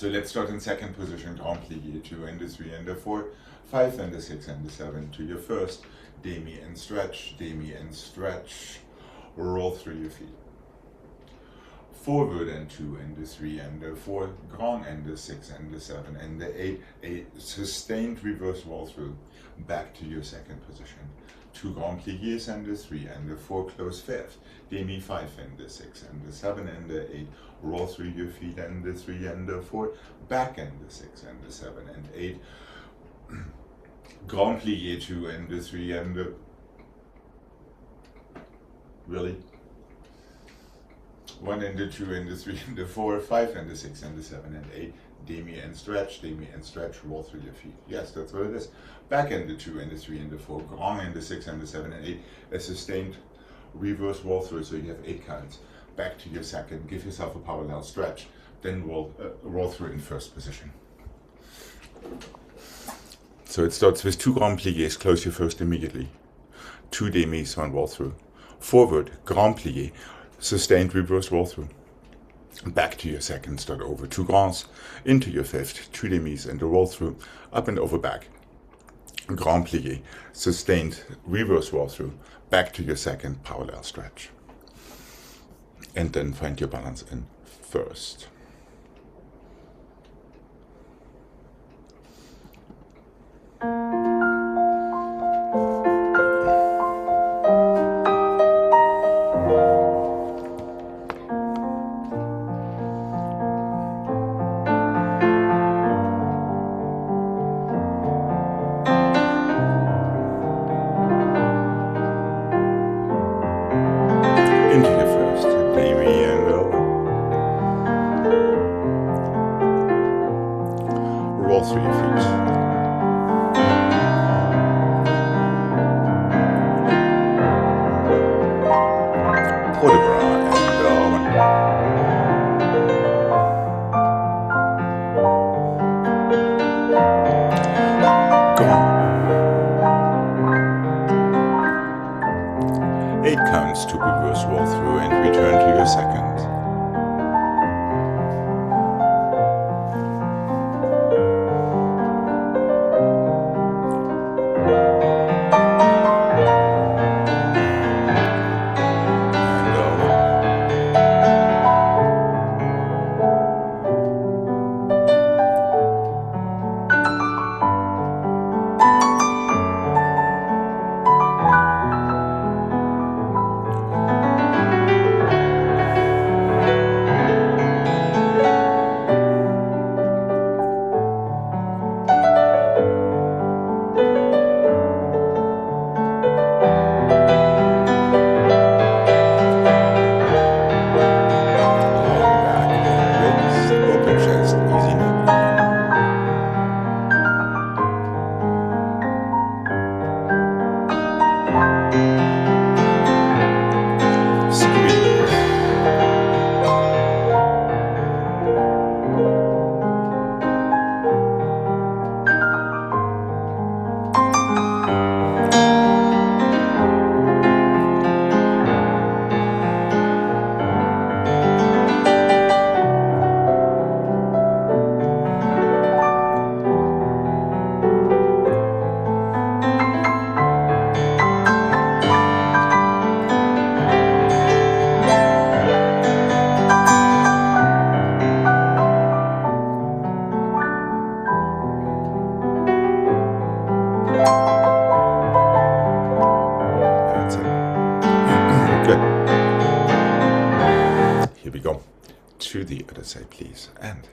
So let's start in second position, grand plié, 2 and the 3 and the 4, 5 and the 6 and the 7 to your first, demi and stretch, roll through your feet. Forward and 2 and the 3 and the 4, grand and the 6 and the 7 and the 8, a sustained reverse roll through, back to your second position. 2 grand pliés and the 3 and the 4, close fifth, demi 5 and the 6 and the 7 and the 8, roll through your feet and the 3 and the 4, back and the 6 and the 7 and 8, grand plié 2 and the 3 and the, really? 1 and the 2 and the 3 and the 4, 5 and the 6 and the 7 and 8, demi and stretch, roll through your feet. Yes, that's what it is. Back and the 2 and the 3 and the 4, grand and the 6 and the 7 and 8, a sustained reverse roll through, so you have 8 counts. Back to your second, give yourself a parallel stretch, then roll through in first position. So it starts with 2 grand pliés, close your first immediately. 2 demis, 1 roll through. Forward, grand plié, sustained reverse roll through. Back to your second, start over 2 grands, into your fifth, 2 demis and a roll through, up and over back. Grand plié, sustained reverse roll through, back to your second, parallel stretch. And then find your balance in first. Into your first, demi and roll through your feet. Port de bras and grand. 8 counts to reverse roll through and return to your second. Here we go. To the other side, please. And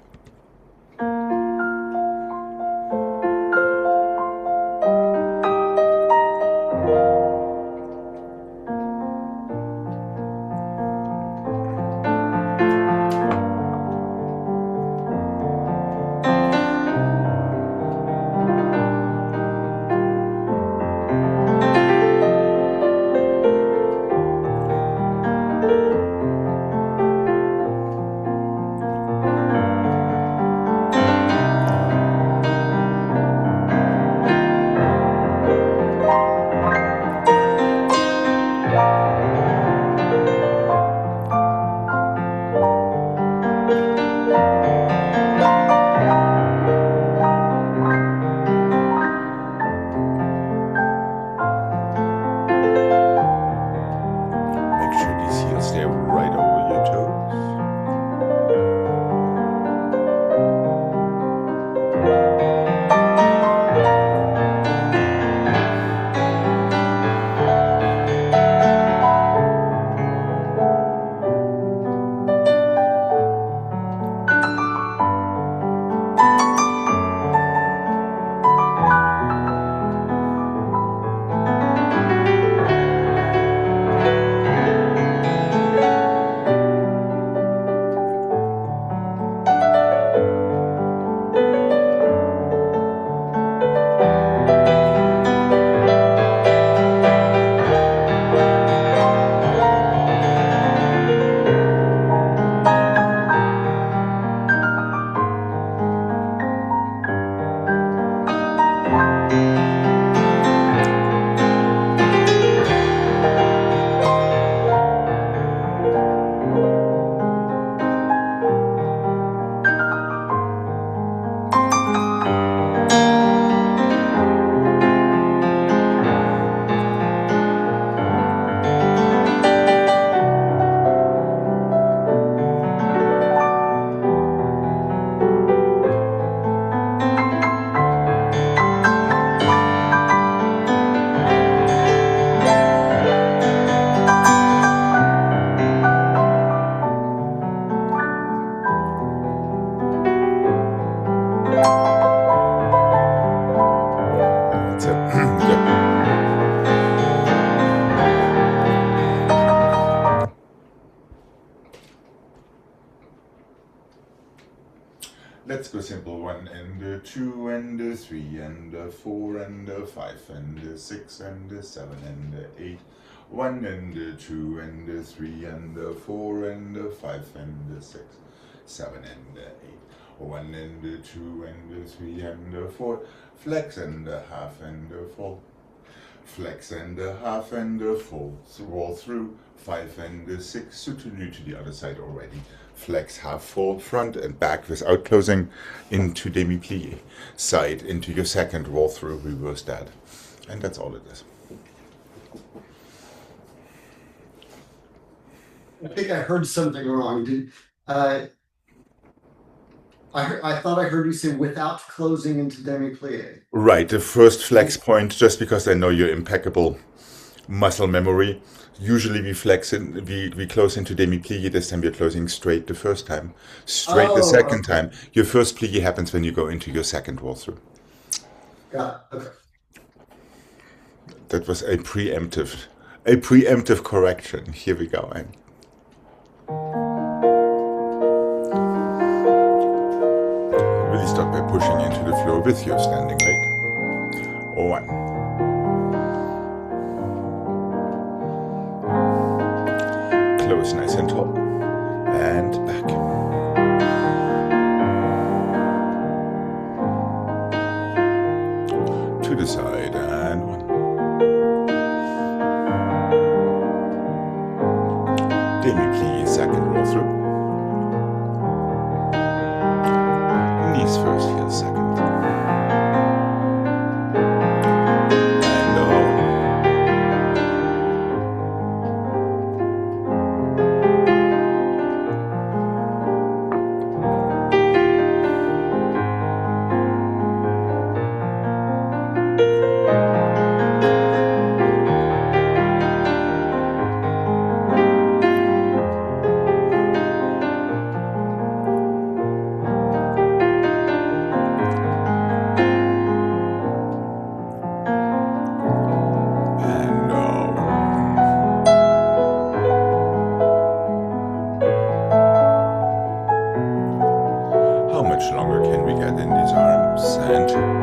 let's go simple. 1 and 2 and 3 and 4 and 5 and 6 and 7 and 8. 1 and 2 and 3 and 4 and 5 and 6, 7 and 8. 1 and 2 and 3 and 4. Flex and a half and a full. Flex and a half and a full. Roll through 5 and 6. So to new to the other side already. Flex half full, front and back without closing into demi-plie. Side into your second, roll through, reverse that. And that's all it is. I think I heard something wrong. I thought I heard you say without closing into demi-plie. Right, the first flex point, just because I know your impeccable muscle memory. Usually we flex in, we close into demi-plie. This time we're closing straight the first time. Straight the second Okay. time. Your first plie happens when you go into your second roll through. Got it. Okay. That was a preemptive correction. Here we go. And really start by pushing into the floor with your standing leg. 1. Close nice and tall. And back. To the side and 1. Demi-plie, second roll through. Knees first, heels second. And over. And over. How much longer can we get in these arms? And good.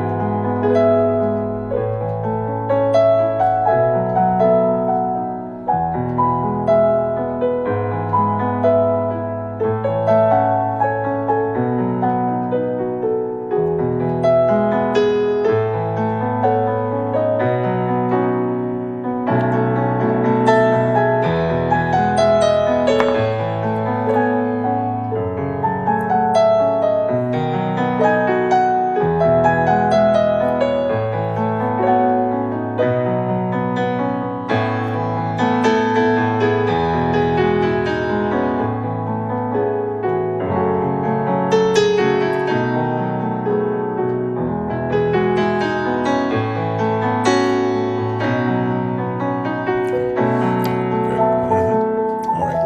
All right.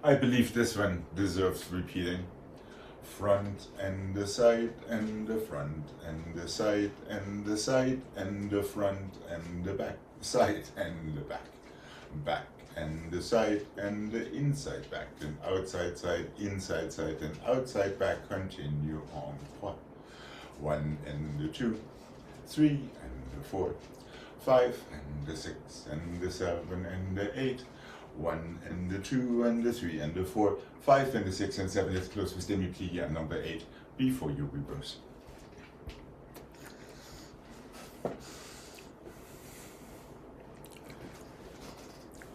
I believe this one deserves repeating. Front and the side and the front and the side and the side and the front and the back, side and the back, back and the side and the inside back, and outside side, inside side and outside back. Continue on. 1 and the 2, 3 and the 4, 5 and the 6 and the 7 and the 8. 1 and the 2 and the 3 and the 4, 5 and the 6 and 7. Let's close with demi-plie and number 8 before you reverse.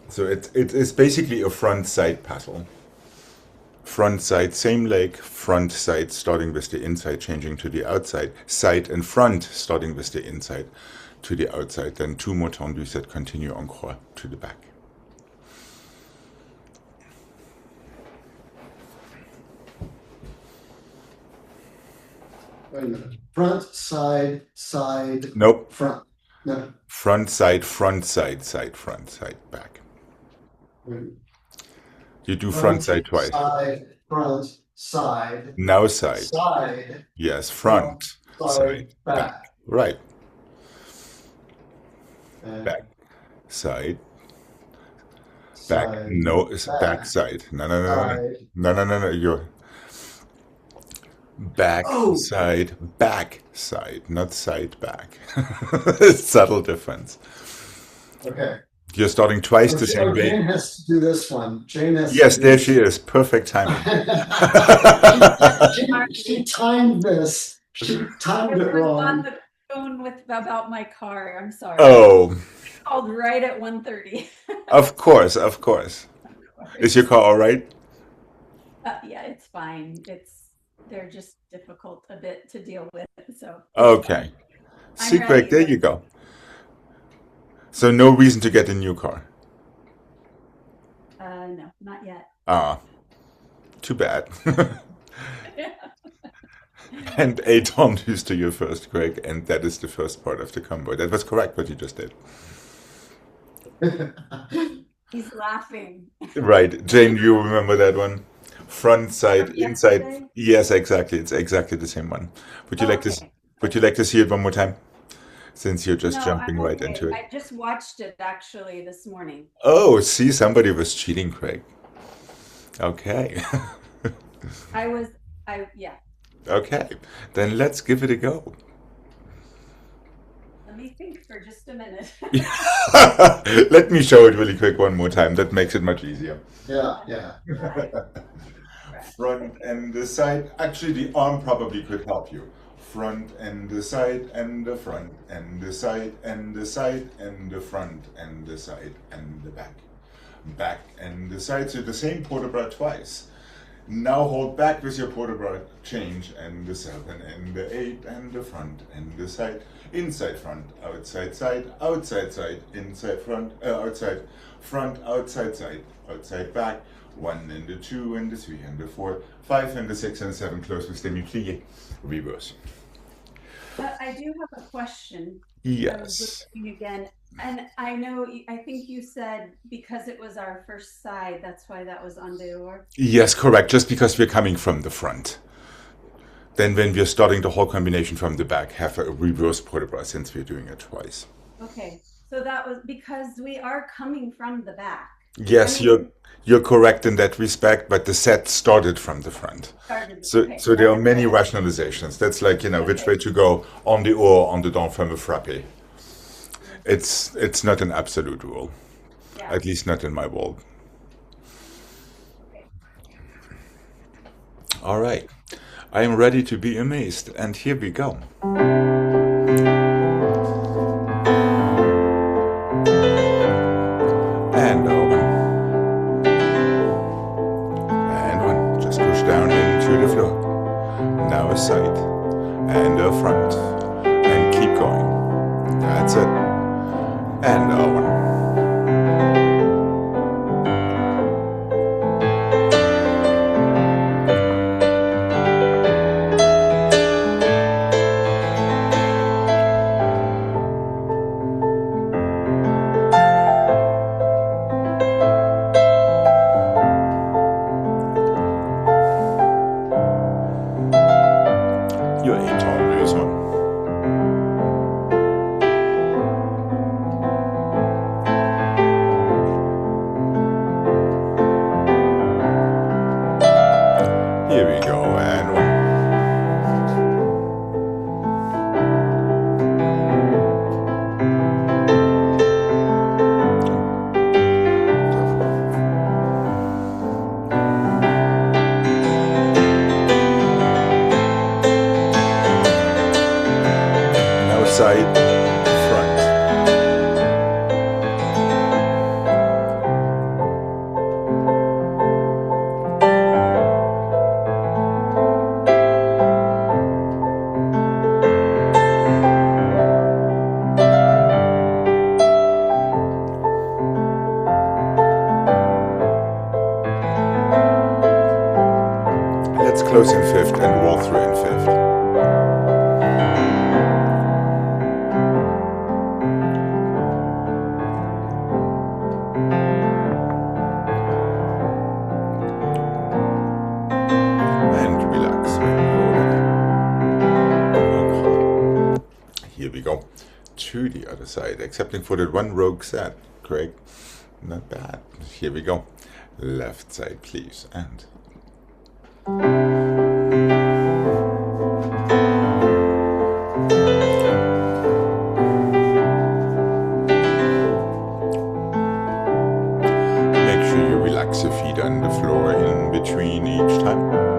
So it is basically a front side paddle. Front side, same leg, front side starting with the inside, changing to the outside, side and front starting with the inside to the outside, then 2 more tendus that continue en croix to the back. Wait a minute. Front, side, side, Nope. front. No. Front side, side, front side, back. Wait. You do front side twice. Side, front, side, Now side. side, Yes, front, side, back. Right. Back, side, Back. side, No, it's back back, side. No, no, no, no, no. side. No, no, no, no. You're back Oh, side, back side, not side back. Subtle difference. okay. You're starting twice Oh, the same way. Jane has to do this one. Jane has to Yes, do there she this. is. Perfect timing. She timed this. She I timed it was on wrong. the phone with about my car. I'm sorry. Oh, Called right at 1:30. of course, of course. Is your car all right? Yeah, it's fine. They're just difficult a bit to deal with, so it's Okay. fine. I'm See, Greg, ready. there you go. So no reason to get a new car. No, not yet. Ah, too bad. And 8 to you first, Greg, and that is the first part of the combo. That was correct what you just did. He's laughing. Right. Jane, do you remember that one? Front, side, From inside. yesterday? Yes, exactly. It's exactly the same one. Would you Oh, like to okay. would you like to see it one more time? Since you're just No, jumping I'm right okay. into it. I just watched it actually this morning. Oh, see, somebody was cheating, Craig. Okay. Yeah. Okay. Then let's give it a go. Let me think for just a minute. Let me show it really quick one more time. That makes it much easier. Yeah. Front and the side. Actually, the arm probably could help you. Front and the side and the front and the side and the side and the front and the side and the back. Back and the side. So the same port bras twice. Now hold back with your port bras. Change and the 7 and the 8 and the front and the side. Inside front, outside side, outside side, inside front, outside front, outside side, outside back. 1 and the 2 and the 3 and the 4, 5 and the 6 and the 7. Close with demi-plie. Reverse. I do have a question. I was Yes. looking again, and I think you said because it was our first side, that's why that was en dehors. Yes, correct. Just because we're coming from the front. Then when we're starting the whole combination from the back, have a reverse port bras since we're doing it twice. Okay, so that was because we are coming from the back. Yes, I mean, you're correct in that respect, but the set started from the front. okay, So there are that's many good. rationalizations. That's like, which Okay, way to go on the or on the don from a frappe. It's not an absolute rule, yeah, at least not in my world. okay. All right, I am ready to be amazed, and here we go. And open, and one. Just push down into the floor. Now a side, and a front, and keep going. That's it. And open. You're a tall loser. Here we go, and one. Now side, front. Let's close in fifth and roll through in fifth. And relax. Okay. Here we go. To the other side, excepting for that one rogue set, Craig. Not bad. Here we go. Left side, please, and make sure you relax your feet on the floor in between each time.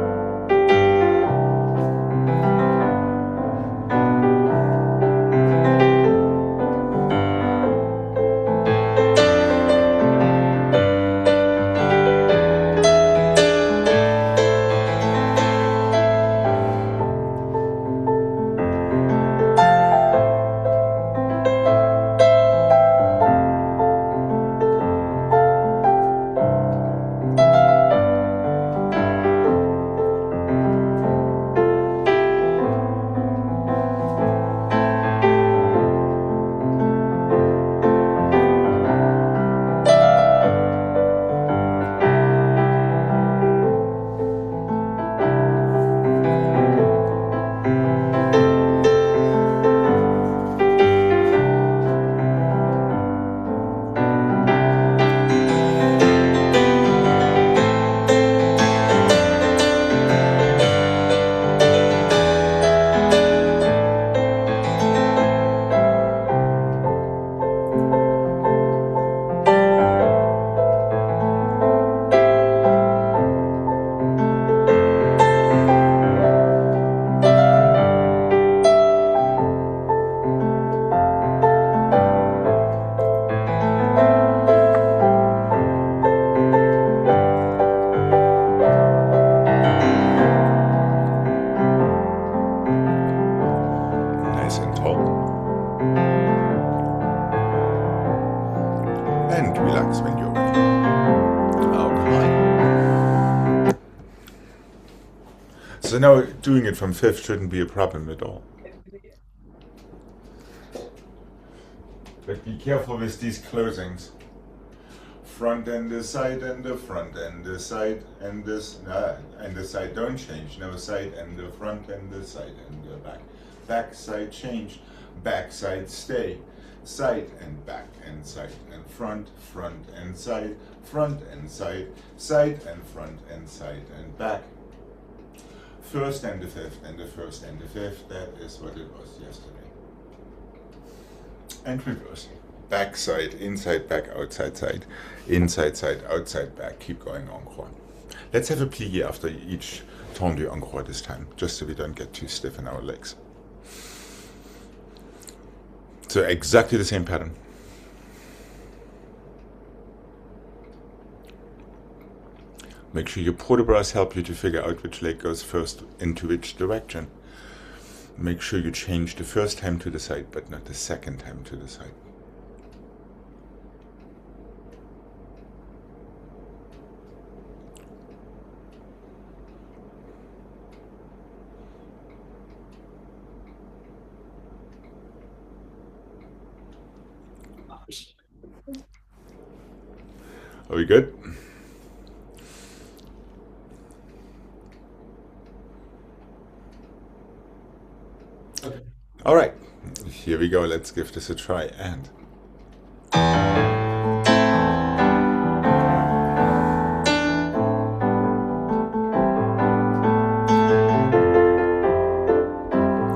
Nice and tall. And relax when you're ready. Okay. So now doing it from fifth shouldn't be a problem at all. But be careful with these closings. Front and the side and the front and the side and this and the side don't change. No, side and the front and the side and the back. Back side change. Back side stay. Side and back and side and front, front and side, front and side, side and front and side and back. First and the fifth and the first and the fifth. That is what it was yesterday. And reverse. Back side, inside, back, outside, side, inside, side, outside, back. Keep going en croix. Let's have a plié after each tendu en croix this time, just so we don't get too stiff in our legs. So exactly the same pattern. Make sure your port bras help you to figure out which leg goes first into which direction. Make sure you change the first time to the side, but not the second time to the side. Are we good? Okay. All right, here we go. Let's give this a try. And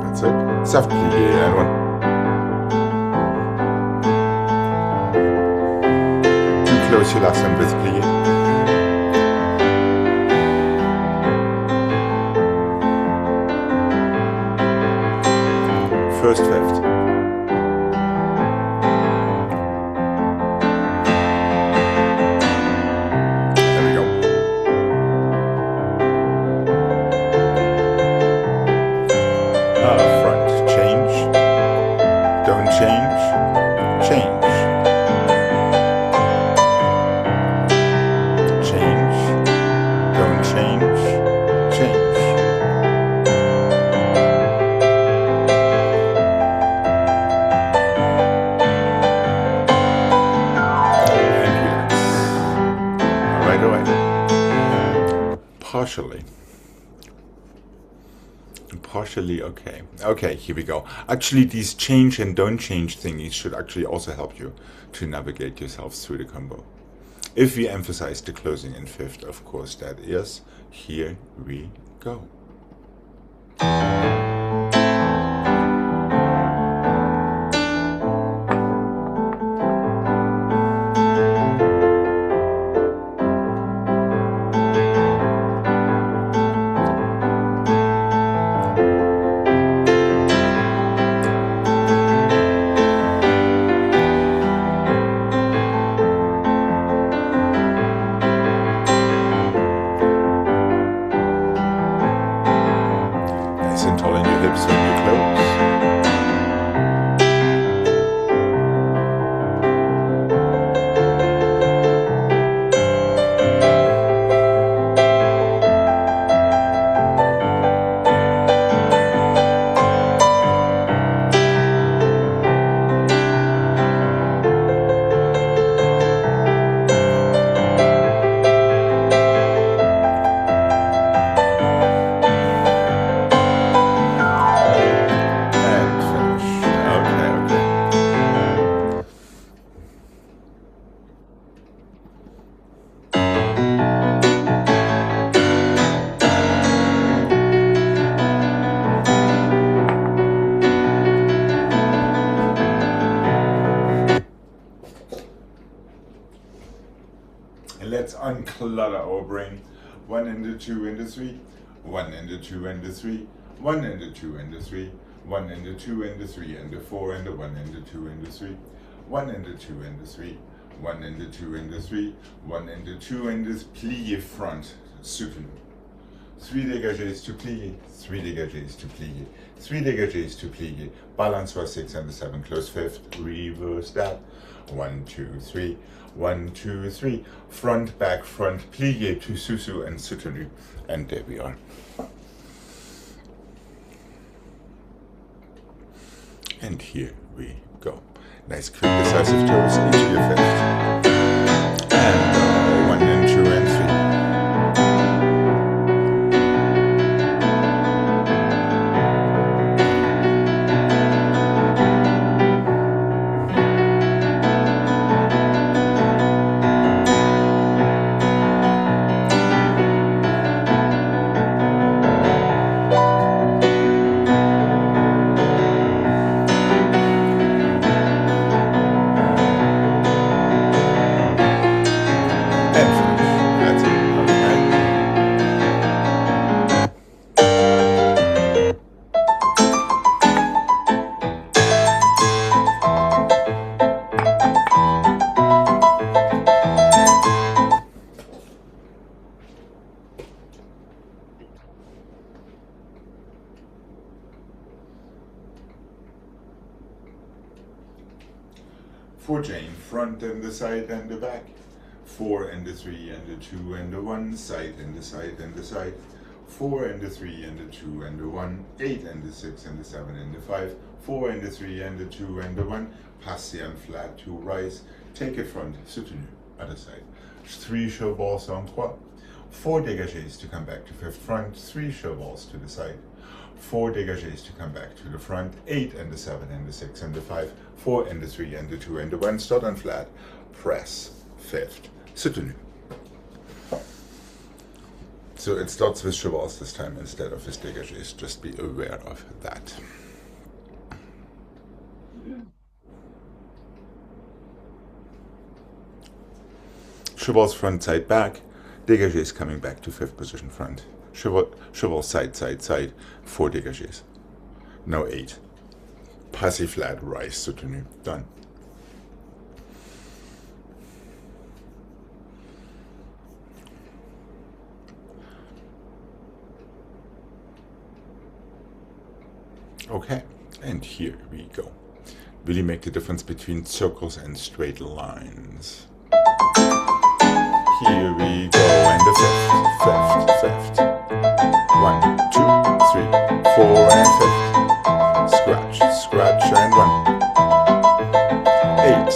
that's it. Soft plié and one. Close your last time with plié. First fifth. There we go. Front, change. Don't change. Change. partially okay. Okay, here we go. Actually, these change and don't change thingies should actually also help you to navigate yourselves through the combo. If we emphasize the closing in fifth, of course, that is, here we go. Nice and tall in your hips when you close. And finish. Okay, okay. And let's unclutter our brain. 1 and the 2 and the 3. 1 and the 2 and the 3. 1 and the 2 and the 3. 1 and the 2 and the 3 and the 4 and the 1 and the 2 and the 3. 1 and the 2 and the 3. 1 and the 2 and the 3. 1 and the 2 and the plié front. Soutenu. 3 dégagés to plié. 3 dégagés to plié. 3 dégagés to plié. Balance for 6 and the 7. Close fifth. Reverse that. 1, 2, 3. 1, 2, 3. Front, back, front, plié to sousou and soutenu. And there we are. And here we go. Nice, quick, decisive toes into your fifth. And 1 and 2 and 3. For Jane, front and the side and the back. 4 and the 3 and the 2 and the 1, side and the side and the side. 4 and the 3 and the 2 and the 1, 8 and the 6 and the 7 and the 5. 4 and the 3 and the 2 and the 1, passé and flat to rise. Take it front, soutenu, other side. 3 show balls en trois. 4 dégagés to come back to fifth front, 3 show balls to the side. 4 dégagés to come back to the front, 8 and the 7 and the 6 and the 5, 4 and the 3 and the 2 and the 1, start on flat, press, fifth, soutenu. So it starts with chevals this time instead of with dégagés, just be aware of that. Chevals front, side, back, dégagés coming back to fifth position front. Cheval side, side, side, 4 dégagés. Now 8. Passé flat, rise, soutenu. Done. Okay, and here we go. Really make the difference between circles and straight lines. Here we go, and the fifth. 1, 2, 3, 4, and fifth. Scratch, scratch, and 1. 8.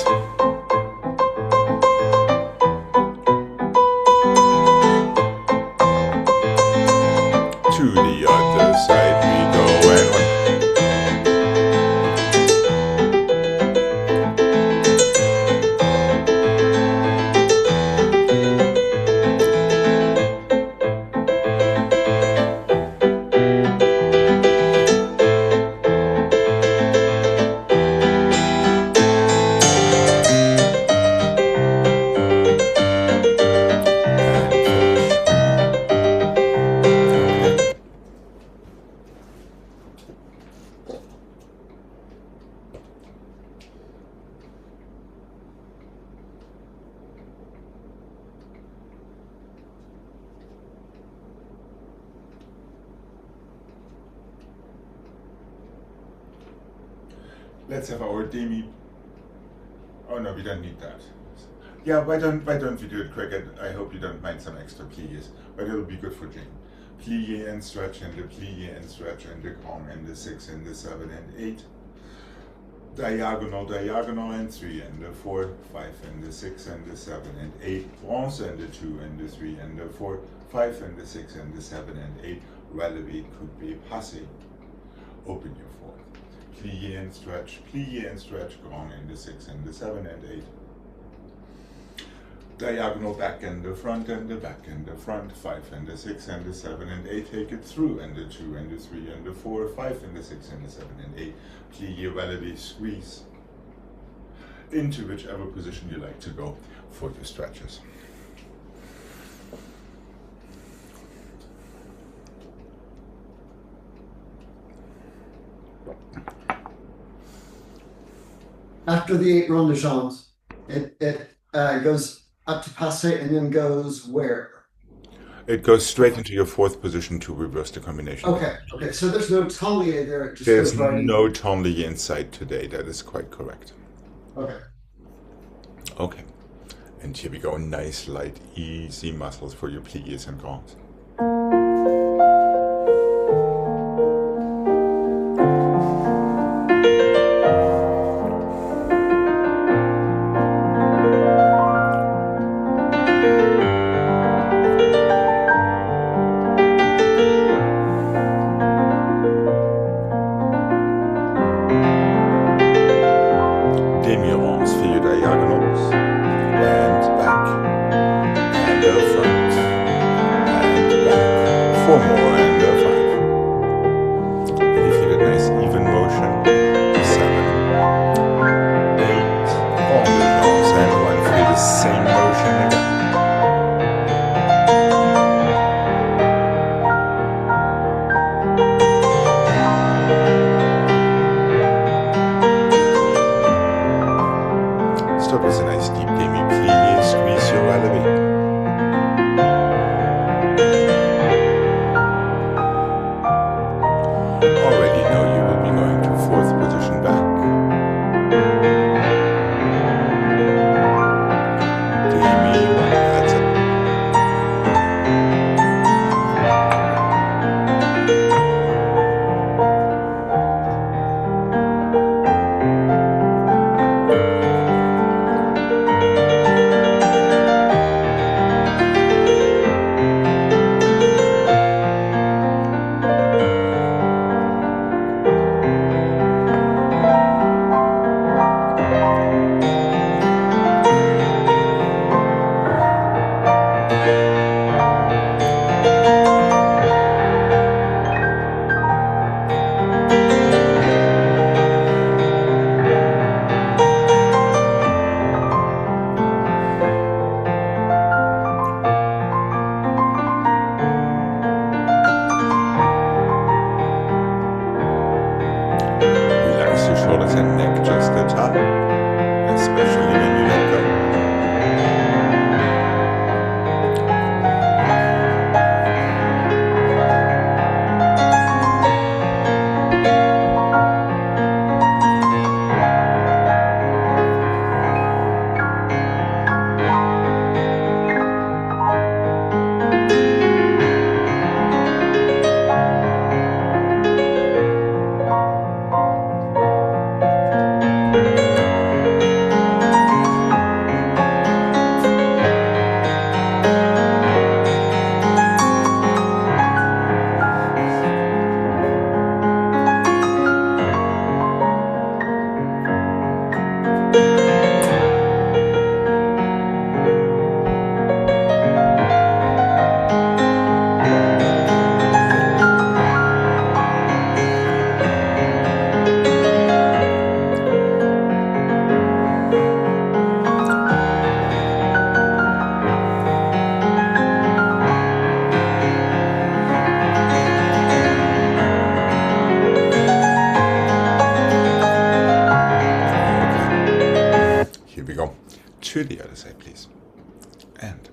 To the other side we go. Let's have our demi. Oh no, we don't need that. Yeah, why don't we do it quick? I hope you don't mind some extra pliés, but it'll be good for Jane. Plié and stretch, and the plié and stretch, and the grand, and the 6, and the 7, and 8. Diagonal, diagonal, and 3, and the 4, 5, and the 6, and the 7, and 8. Bronze, and the 2, and the 3, and the 4, 5, and the 6, and the 7, and 8. Relevé, coupé, passé. Open your 4. Plié and stretch, grand, and the 6, and the 7, and 8. Diagonal back and the front and the back and the front, 5 and the 6 and the 7 and 8, take it through, and the 2 and the 3 and the 4, 5 and the 6 and the 7 and 8, plié, relevé, squeeze, into whichever position you like to go for your stretches. After the 8 rond de jambes, it goes up to passé and then goes where? It goes straight into your 4th position to reverse the combination. Okay, so there's no tablier there. It just There's goes right no tablier inside today. That is quite correct. Okay. Okay. And here we go. Nice, light, easy muscles for your pliés and grands. To the other side, please. And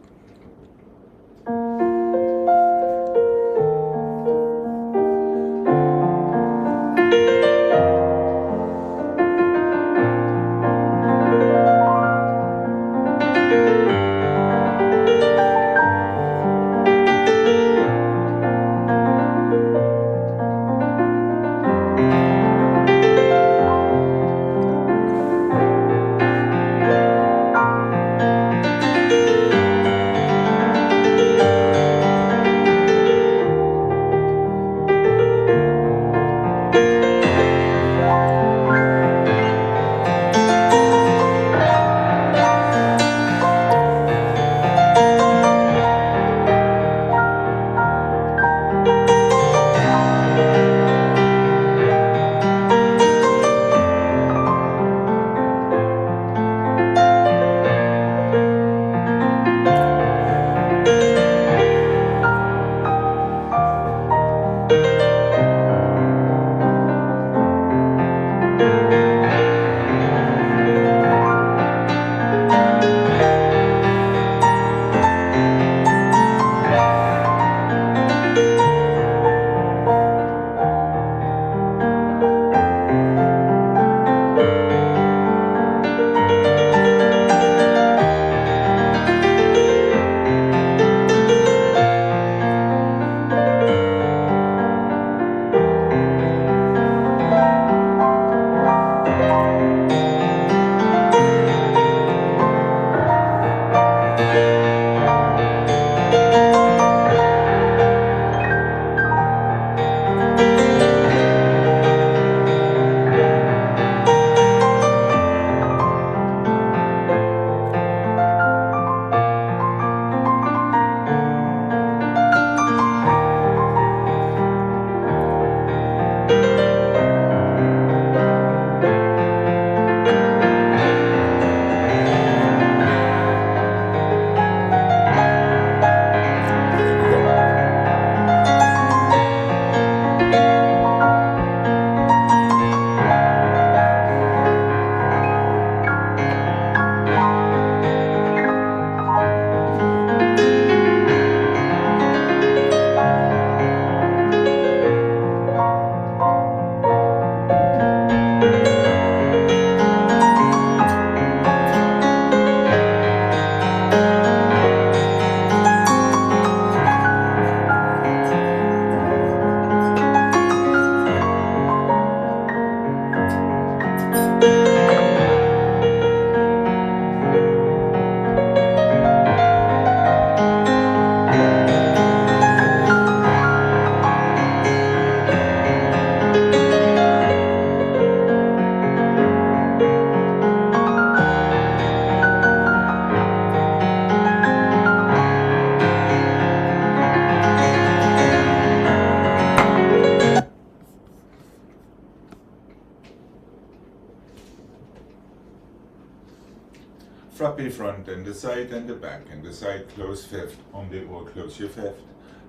Frappe front and the side and the back and the side, close fifth, on the or close your fifth,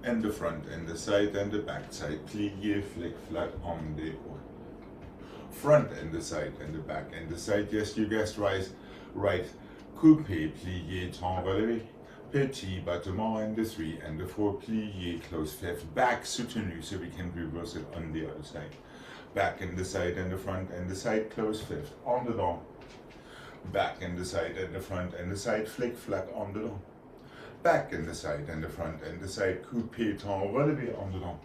and the front and the side and the back side, plié, flick, flat, on the or. Front and the side and the back and the side, yes, you guessed right, coupé, plié, temps relevé, petit battement and the 3 and the 4, plié, close fifth, back soutenu, so we can reverse it on the other side. Back and the side and the front and the side, close fifth, on the door. Back and the side and the front and the side, flick, flack, on the door. Back and the side and the front and the side, coupé, temps relevé, on the door.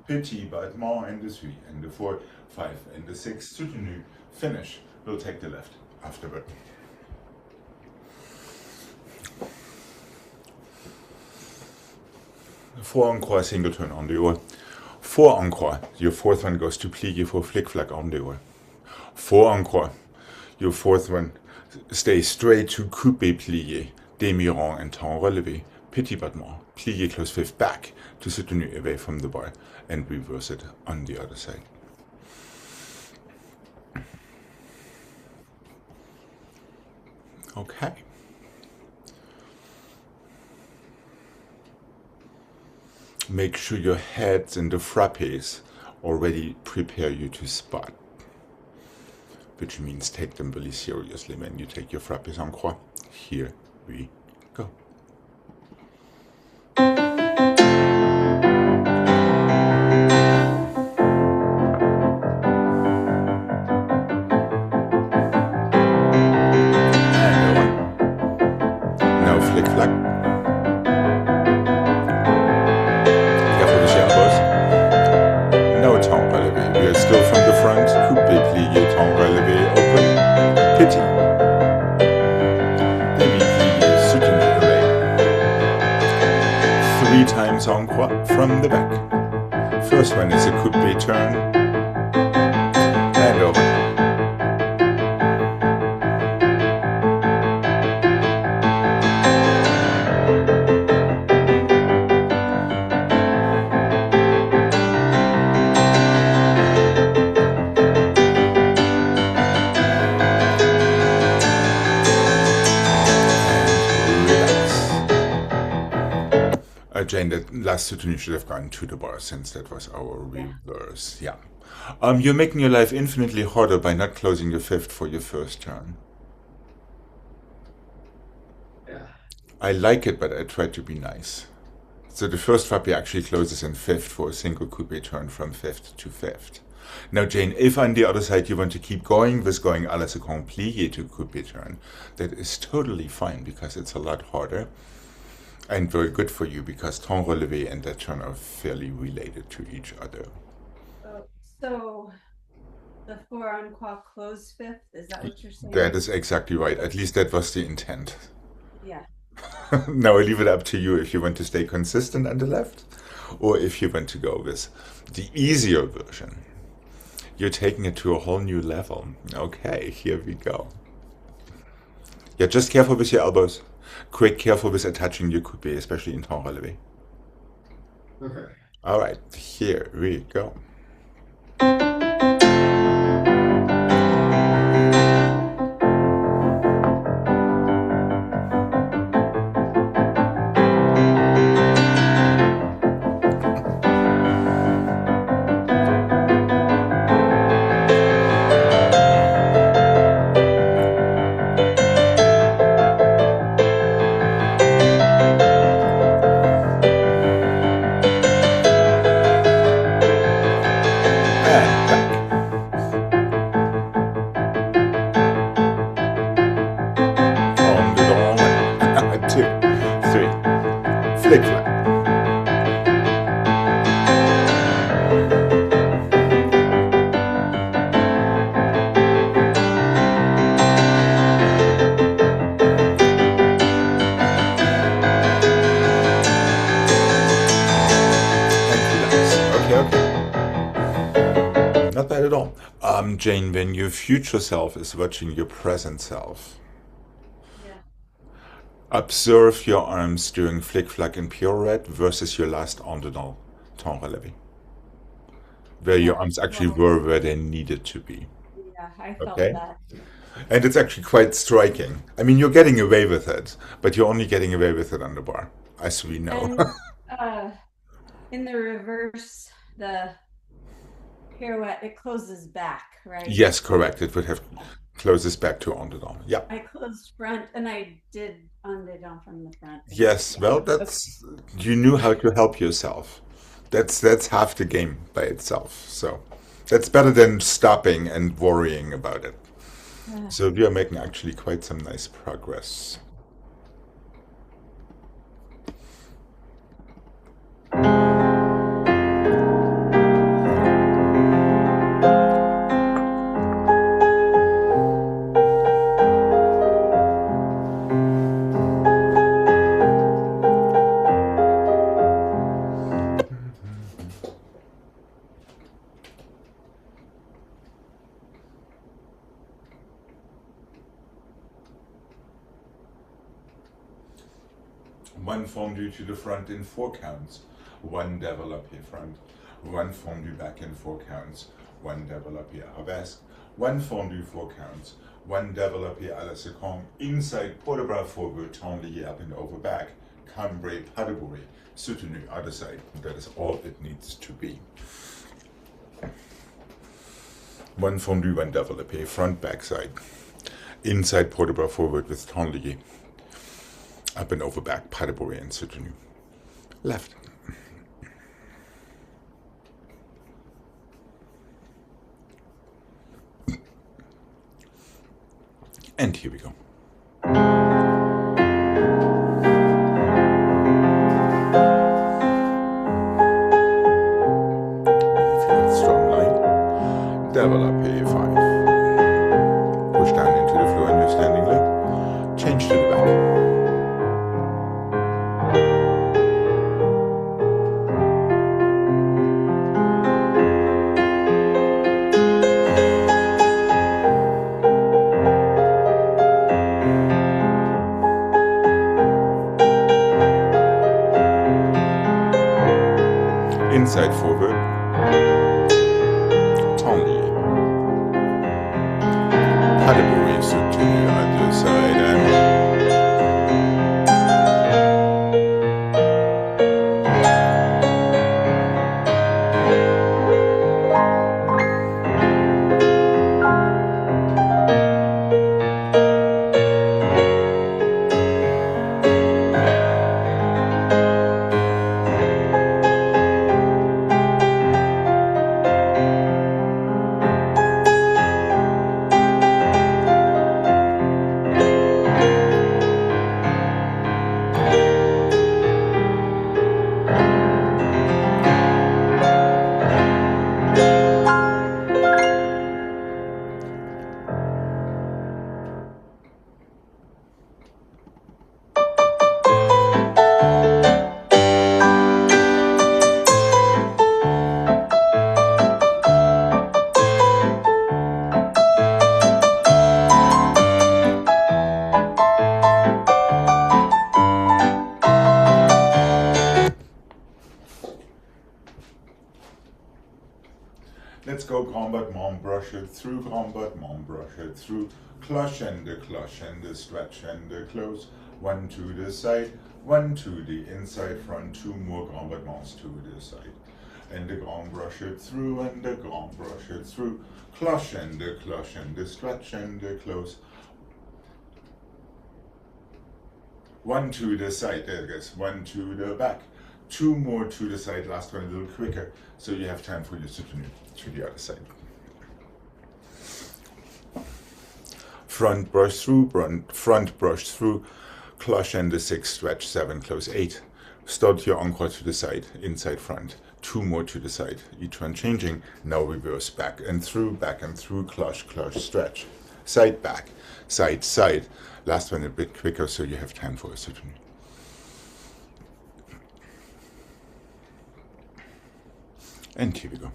Petit battement and the 3 and the 4, 5 and the 6, soutenu, finish. We'll take the left afterward. Four encore, single turn on the oar. Four encore, your fourth one goes to plié for flick, flack, on the oar. Four encore, your fourth one stays straight to coupé, plié, demi-rond and temps relevé, petit battement, plié, close fifth, back to soutenu away from the bar and reverse it on the other side. Okay. Make sure your heads and the frappes already prepare you to spot, which means take them really seriously when you take your frappes en croix. Here we go. Flick flack. Careful with your elbows. No temps relevé. We are still from the front. Coupé, plié, temps relevé, open. Petit. Demi plié, soutenu away. 3 times en croix from the back. First one is a coupé turn. And over. Jane, that last soutenu should have gone to the bar since that was our reverse. Yeah. You're making your life infinitely harder by not closing your fifth for your first turn. Yeah. I like it, but I try to be nice. So the first frappe actually closes in fifth for a single coupé turn from fifth to fifth. Now, Jane, if on the other side you want to keep going with going à la seconde plié to coupé turn, that is totally fine because it's a lot harder. And very good for you because temps relevé and that turn are fairly related to each other. So the 4 en croix close fifth, is that what you're saying? That is exactly right. At least that was the intent. Yeah. Now I leave it up to you if you want to stay consistent on the left or if you want to go with the easier version. You're taking it to a whole new level. Okay, here we go. Yeah, just careful with your elbows. Quick, careful with attaching your coupé, especially in temps relevé. Okay. All right, here we go. Flick flack. Okay. Not bad at all. Jane, when your future self is watching your present self, observe your arms doing flick, flack, and pirouette versus your last en dedans, temps relevé. Where your arms actually were where they needed to be. Yeah, I felt Okay. that. And it's actually quite striking. I mean, you're getting away with it, but you're only getting away with it on the bar, as we know. And in the reverse, the pirouette, it closes back, right? Yes, correct. It would have closes back to on the dome. Yeah. I closed front and I did on the dome from the front. Yes. Yeah. Well, that's you knew how to help yourself. That's half the game by itself. So that's better than stopping and worrying about it. So we are making actually quite some nice progress. One fondue to the front in 4 counts, one développé front, one fondue back in 4 counts, one développé arabesque, one fondue 4 counts, one développé à la seconde, inside port de bras forward, tendu up and over back, cambré pas de bourrée, soutenu other side. That is all it needs to be. One fondue, one développé, front, back side, inside port de bras forward with tendu. Up and over back, pas de bourrée and soutenu. Left. And here we go. Strong line. Développé 5. Push down into the floor in your standing leg. Change to the back. Inside forward, tendu. Pas de bourrée, soutenu other side and let's go grand battement, brush it through, grand battement, brush it through, cloche and the stretch and the close, one to the side, one to the inside front, 2 more grand battements to the side. And the grand brush it through, and the grand brush it through, cloche and the stretch and the close. One to the side, there it goes, one to the back. 2 more to the side, last one a little quicker, so you have time for your soutenu to the other side. Front brush through, front brush through, cloche and the 6, stretch 7, close 8. Start your encore to the side, inside front. 2 more to the side, each one changing. Now reverse back and through, cloche, stretch. Side, back, side, side. Last one a bit quicker, so you have time for a soutenu. And here we go.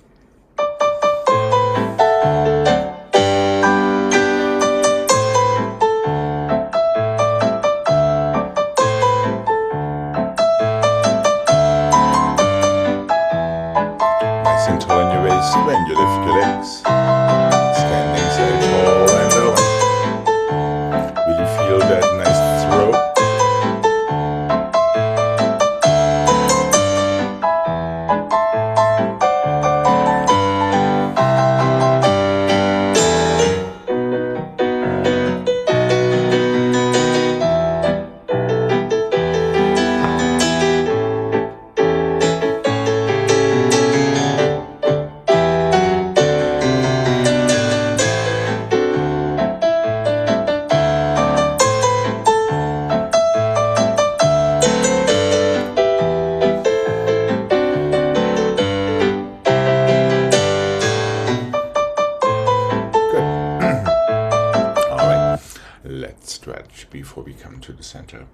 Nice and tall in your waist when you lift your legs. Standing side tall and low. stretch before we come to the center.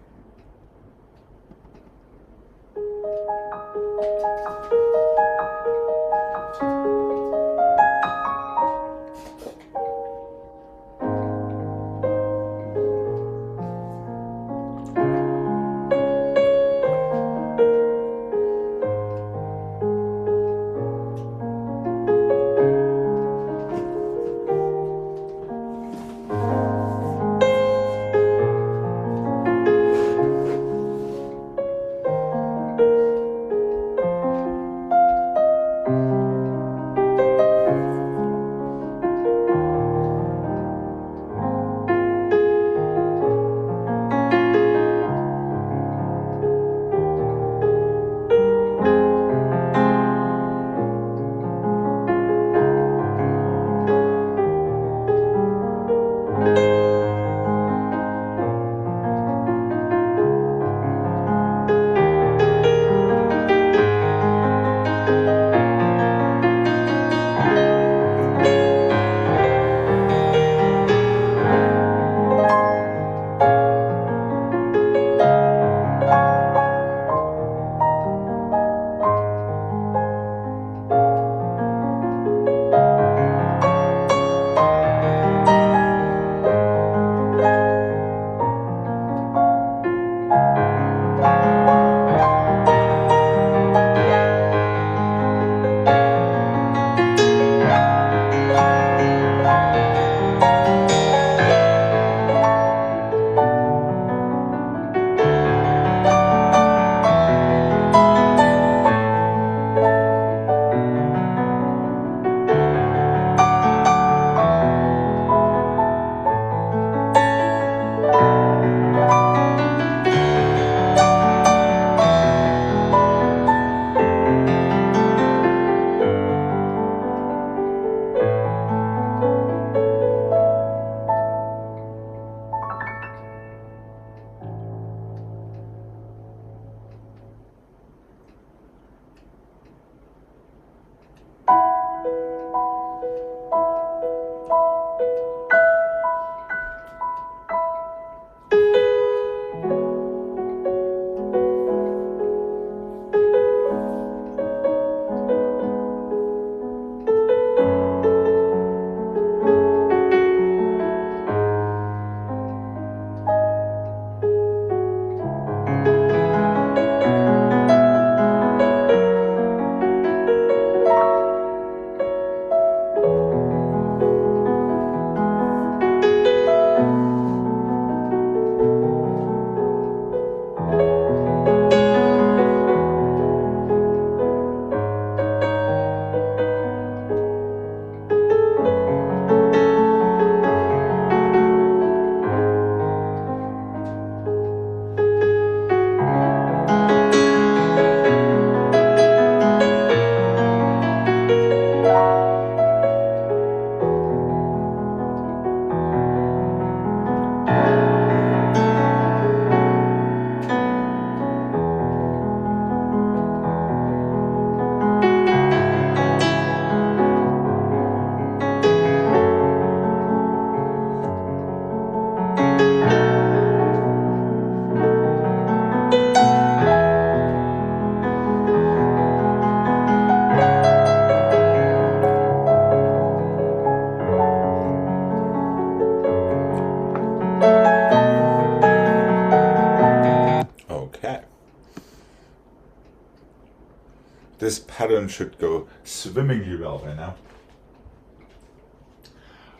This pattern should go swimmingly well by now.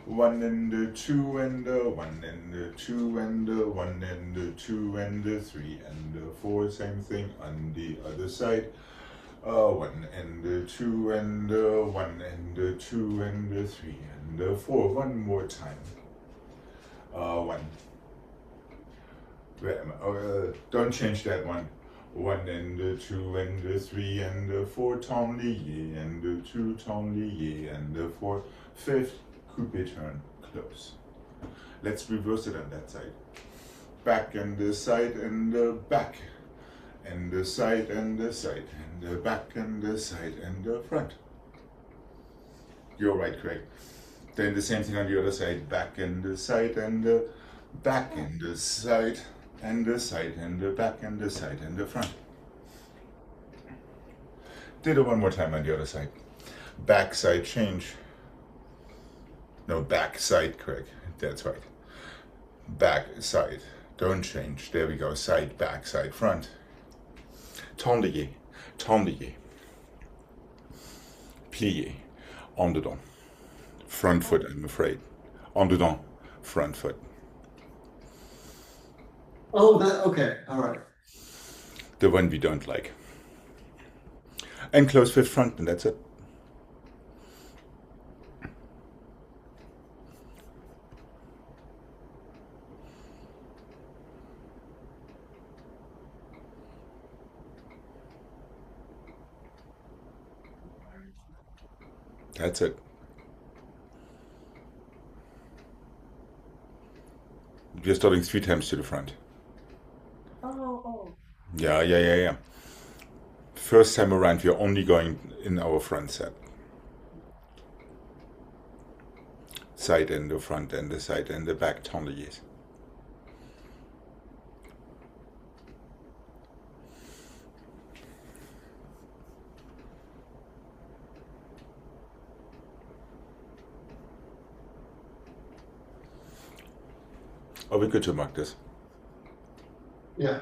1 and a 2 and a 1 and a 2 and a 1 and a 2 and a 3 and a 4, same thing on the other side. 1 and a 2 and a 1 and a 2 and a 3 and a 4. One more time. 1. Don't change that one. 1 and a 2 and a 3 and a 4 temps lié and a 2 temps lié and a 4. 5th coupé turn close. Let's reverse it on that side. Back and the side and the back and the side and the side and the back and the side and the front. You're right, Gregg. Then the same thing on the other side. Back and the side and the Back and the side, and the side, and the back, and the side, and the front. Did it one more time on the other side. Back side change. No, back side, Craig. That's right. Back side. Don't change. There we go. Side, back, side, front. Tendez, tendez. Plié. En dedans. Front foot, I'm afraid. En dedans. Front foot. Oh, that okay. All right. The one we don't like. And close fifth front, and that's it. That's it. We're starting 3 times to the front. Oh. Yeah. First time around, we're only going in our front set. Side and the front and the side and the back tendez. Are we good to mark this? Yeah.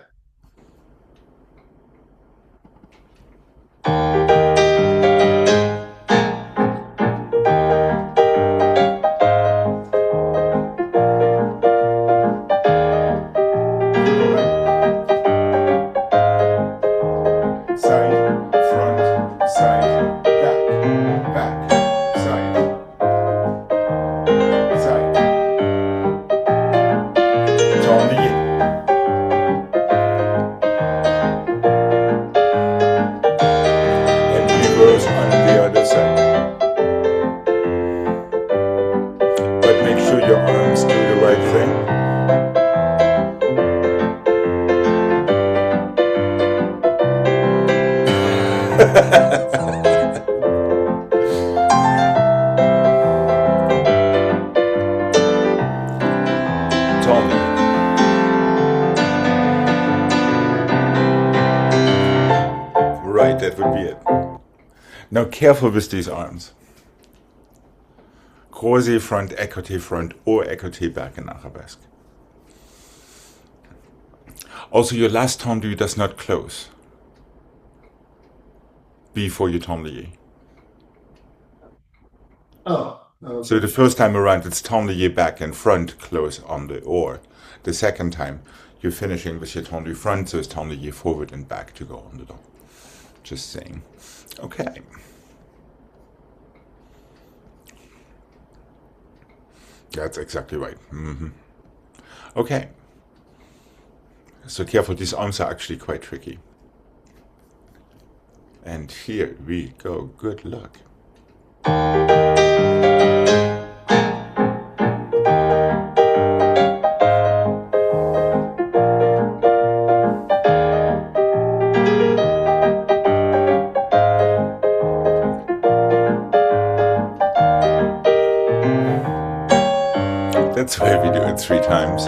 Side, front, side, back, side, side. Tendez. And reverse on the other side. But make sure your arms do the right thing. Tendez. Right, that would be it. Now careful with these arms. Croisé front, écarté front, or écarté back in arabesque. Also, your last tendu does not close before you tendez. Oh. Okay. So the first time around, it's tendez back and front, close on the or. The second time, you're finishing with your tendu front, so it's tendez forward and back to go on the door. Just saying. Okay. That's exactly right. Okay. So careful, these arms are actually quite tricky. And here we go. Good luck. That's why we do it 3 times.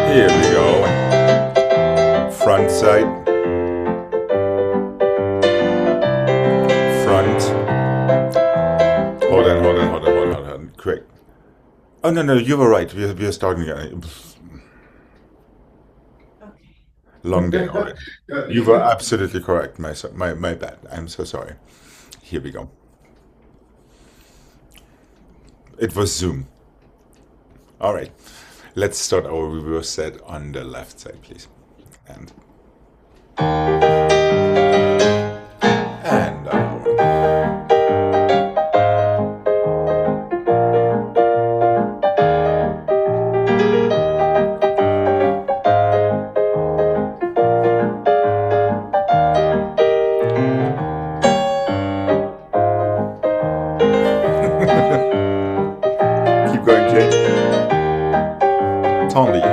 Here we go. Front side. Front. Hold on. Quick. Oh, no, you were right. We are starting again. Okay. Long day already. You were absolutely correct. My bad. I'm so sorry. Here we go. It was Zoom. All right. Let's start our reverse set on the left side, please. And down. Keep going, Jake. Tendez.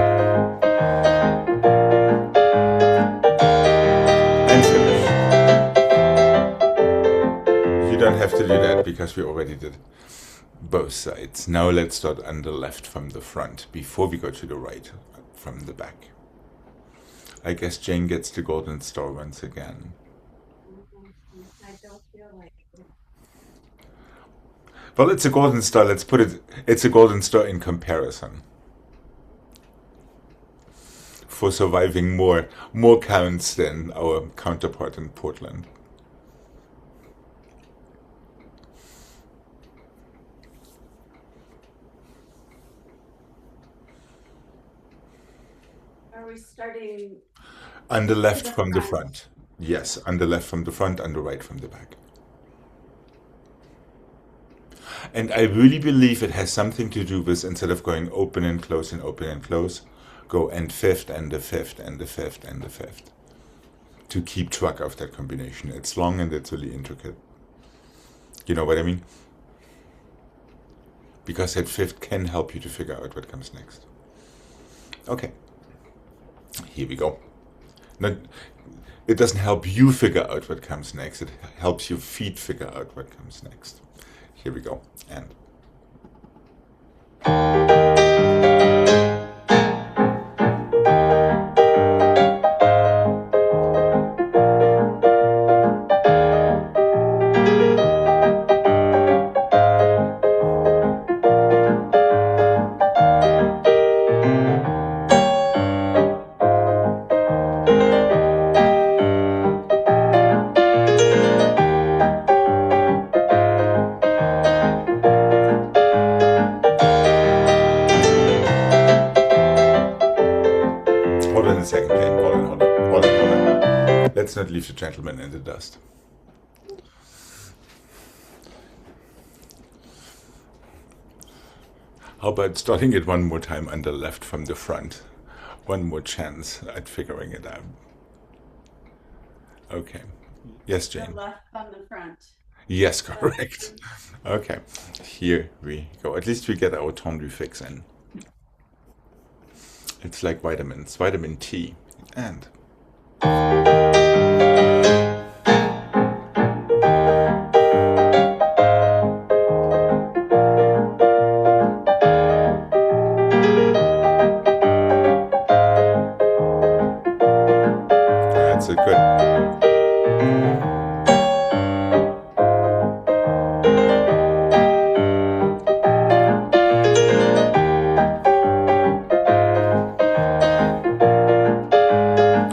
because we already did both sides. Now let's start on the left from the front before we go to the right from the back. I guess Jane gets the golden star once again. I don't feel like it. Well, it's a golden star. Let's put it, it's a golden star in comparison. For surviving more counts than our counterpart in Portland. Are we starting? On the left the from the front. front. Yes, on the left from the front, on the right from the back. And I really believe it has something to do with, instead of going open and close and open and close, go and fifth and the fifth and the fifth and the fifth. To keep track of that combination. It's long and it's really intricate. You know what I mean? Because that fifth can help you to figure out what comes next. Okay. Here we go. Now, it doesn't help you figure out what comes next. It helps your feet figure out what comes next. Here we go. And hold on a second, Jane. Hold on. Let's not leave the gentleman in the dust. How about starting it one more time on the left from the front? One more chance at figuring it out. Okay. Yes, The Jane. left on the front. Yes, correct. Okay. Here we go. At least we get our tendu fix in. It's like vitamins. Vitamin T. And that's it. Good.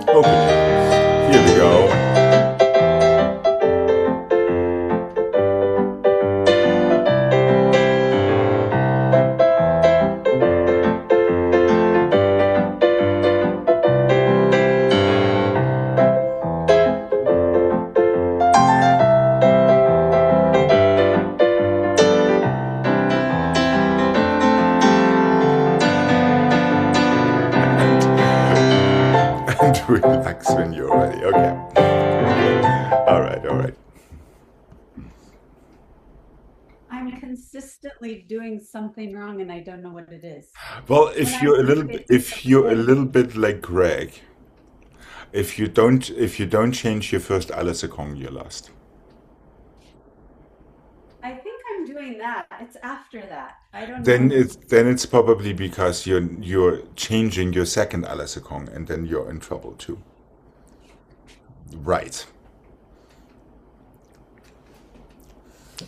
Open it. Here we go. And relax when you're ready. Okay. All right. I'm consistently doing something wrong and I don't know what it is. Well, When if I you're a think little bit, it's if you're a okay. little bit like Greg, if you don't change your first Alice-a-Kong, you're lost. I think I'm doing that. It's after that. I don't Then know. it's probably because you're changing your second Alice-a-Kong, and then you're in trouble too. Right.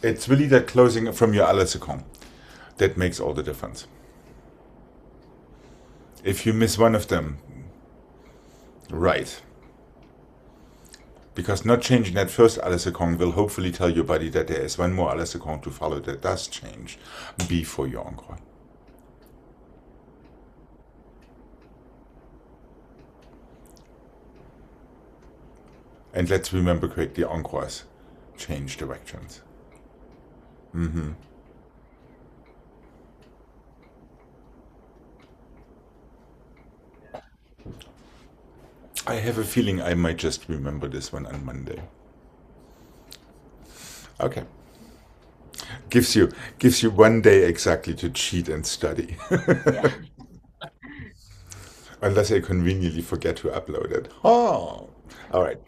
It's really that closing from your Alice-a-Kong that makes all the difference. If you miss one of them, right. Because not changing that first Alice-a-Kong will hopefully tell your body that there is one more Alice-a-Kong to follow that does change before your encore. And let's remember correctly, encores change directions. I have a feeling I might just remember this one on Monday. Okay. Gives you one day exactly to cheat and study. Yeah. Unless I conveniently forget to upload it. Oh, all right.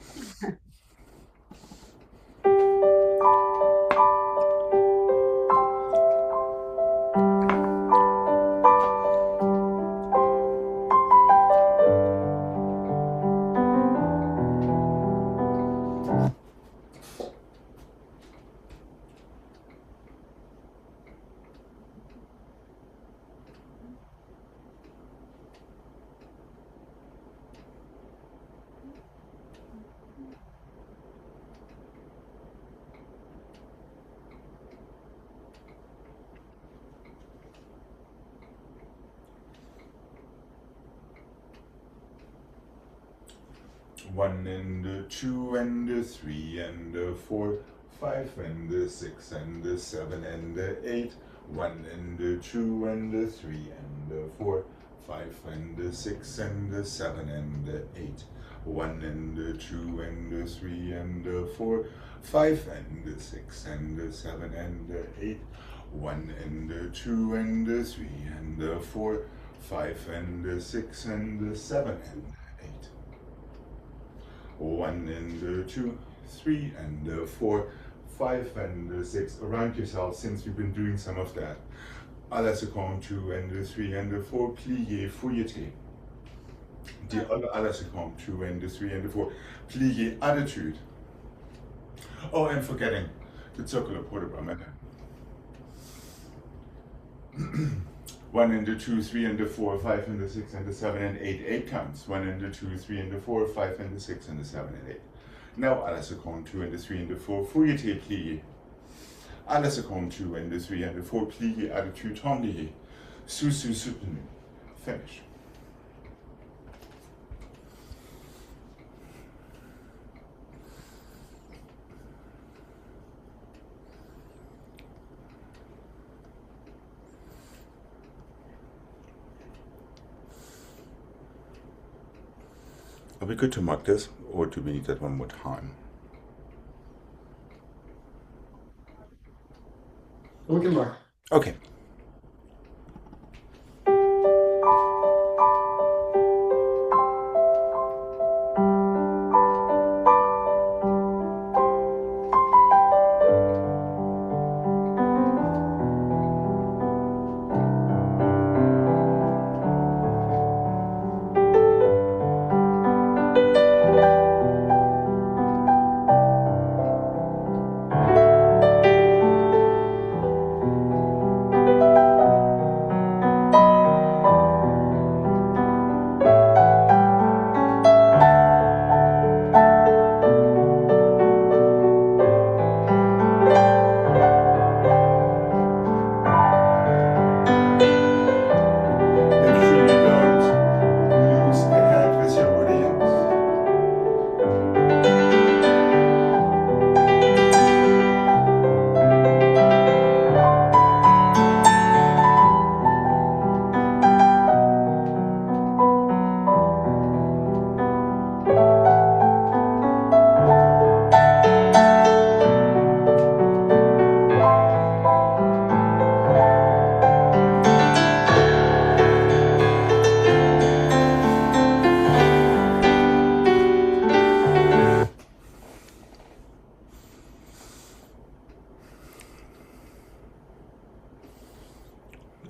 1 and 2 and 3 and 4, 5 and 6 and 7 and 8. 1 and 2 and 3 and 4, 5 and 6 and 7 and 8. 1 and 2 and 3 and 4, 5 and 6 and 7 and 8. 1 and 2 and 3 and 4, 5 and 6 and 7 and 8. 1 and 2, 3 and 4, 5 and 6. Around yourself, since we've been doing some of that. À la seconde, 2 and 3 and 4, plié, fouilleté. The other à la seconde, 2 and 3 and 4, plié, attitude. Oh, I'm forgetting the circular portable. 1 and 2, 3 and 4, 5 and 6 and 7 and 8. 8 counts. 1 and 2, 3 and 4, 5 and 6 and 7 and 8. Now à la seconde, 2 and 3 and 4, fouilleté, plié. À la seconde, 2 and 3 and 4, plié, attitude, enlié. Sous-sous soutenu. Finish. Are we good to mark this, or do we need that one more time? We can mark. Okay.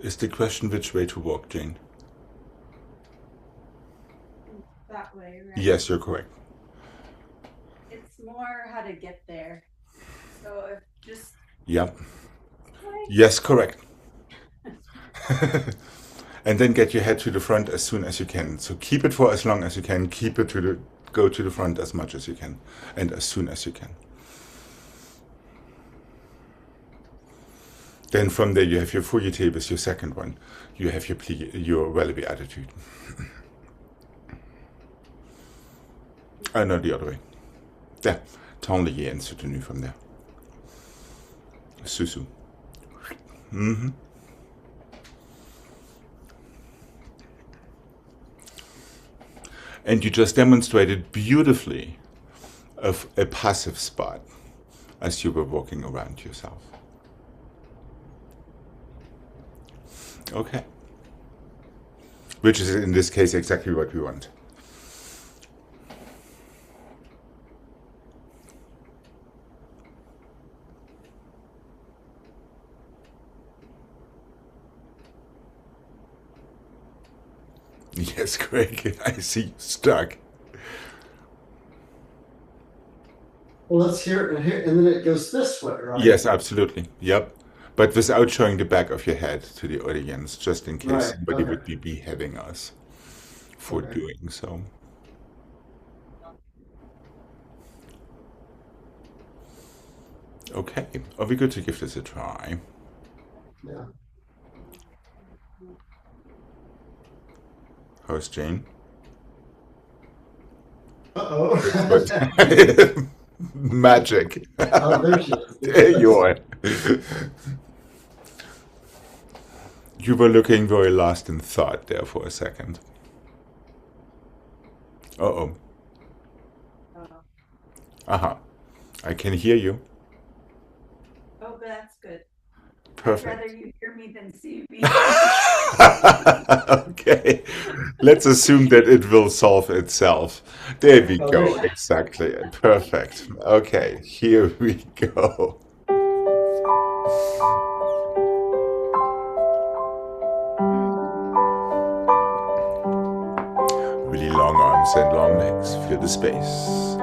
Is the question which way to walk, Jane? That way, right? Yes, you're correct. It's more how to get there. So if just Yep. like, Yes, correct. And then get your head to the front as soon as you can. So keep it for as long as you can. Keep it to the go to the front as much as you can, and as soon as you can. Then from there you have your fouilleté with your second one. You have your plié, your wallaby attitude. No, the other way. There. Tenlié and soutenu from there. Sous-sous. Mm-hmm. And you just demonstrated beautifully of a passive spot as you were walking around yourself. Okay. Which is in this case exactly what we want. Yes, Greg, I see you stuck. Well, let's hear it here, and then it goes this way, right? Yes, absolutely. Yep. But without showing the back of your head to the audience, just in case Right, somebody okay. would be beheading us for Okay. doing so. Okay. Are we good to give this a try? Yeah. How's Jane? Uh-oh. Magic. Oh, there she is. There you are. You were looking very lost in thought there for a second. Uh-oh. Oh, Uh-huh. I can hear you. oh, but that's good. I'd Perfect. rather you hear me than see me. Okay. Let's assume that it will solve itself. There we Oh, go. Exactly. Perfect. Okay. Here we go. Really long arms and long legs. Feel the space.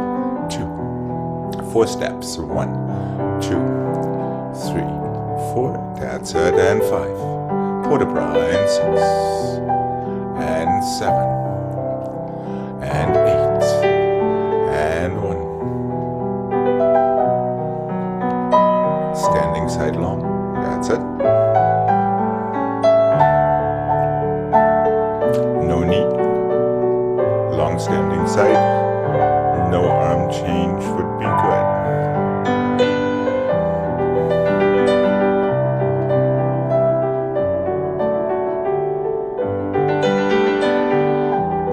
2. 4 steps. 1, 2, 3, 4. That's it. And 5. Port de bras. And 6. And 7. And 8. And 1. Standing side long. That's it. No knee. Long standing side. No arm change would be good.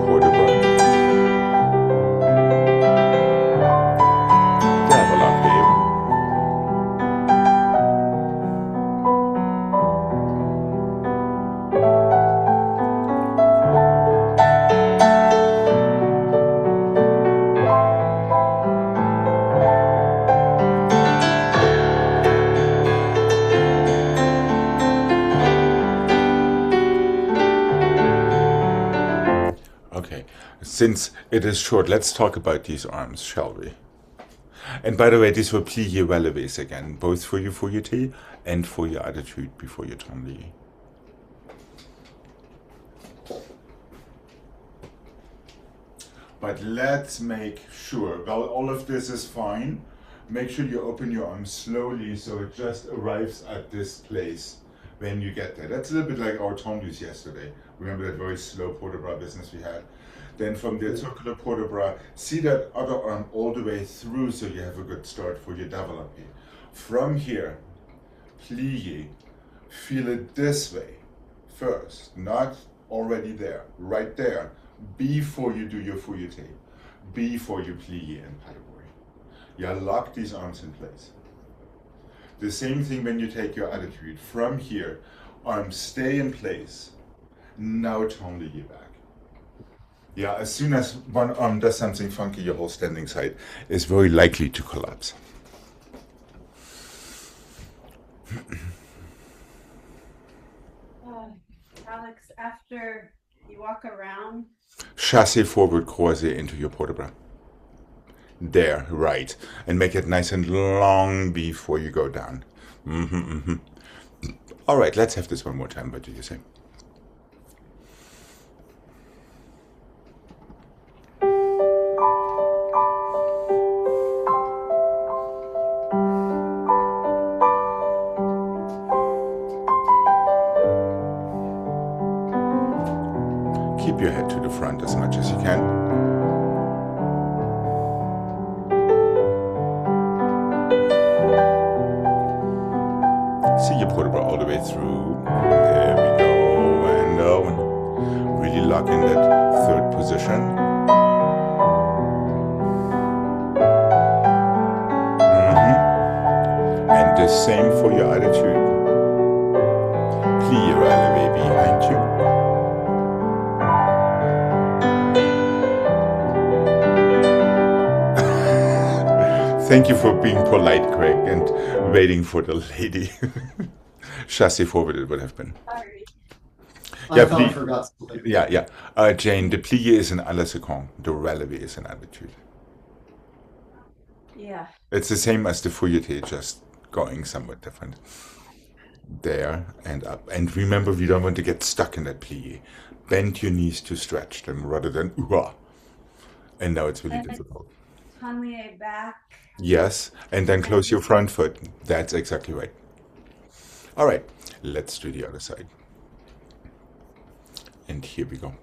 Port de bras. Développé. Okay, since it is short, let's talk about these arms, shall we? And by the way, these were plié relevés again, both for your fouilleté and for your attitude before your tourniquet. But let's make sure, well, all of this is fine. Make sure you open your arms slowly so it just arrives at this place when you get there. That's a little bit like our tendus yesterday. Remember that very slow port de bras business we had? Then from the circular port de bras, see that other arm all the way through so you have a good start for your développé. From here, plié, feel it this way first, not already there, right there, before you do your fouilleté, before you plié and paddleboard. Yeah, lock these arms in place. The same thing when you take your attitude. From here, arms stay in place. Now tourniquet back. Yeah, as soon as one arm does something funky, your whole standing side is very likely to collapse. Alex, after you walk around, Chassez forward, croisé into your port de bras. There, right. And make it nice and long before you go down. All right, let's have this one more time. What do you say? Keep your head to the front as much as you can. See your port de bras all the way through. There we go. And really lock in that third position. And the same for your attitude. Plié relevé behind you. Thank you for being polite, Gregg, and waiting for the lady. Chassez forward it would have been. sorry. I thought I forgot something. Yeah. Jane, the plié is an à la seconde. The relevé is an attitude. Yeah. It's the same as the fouilleté, just going somewhat different. There and up. And remember, we don't want to get stuck in that plié. Bend your knees to stretch them rather than ooh-ah. And now it's really And difficult. Tourniquet back. Yes, and then close your front foot. That's exactly right. All right, let's do the other side. And here we go.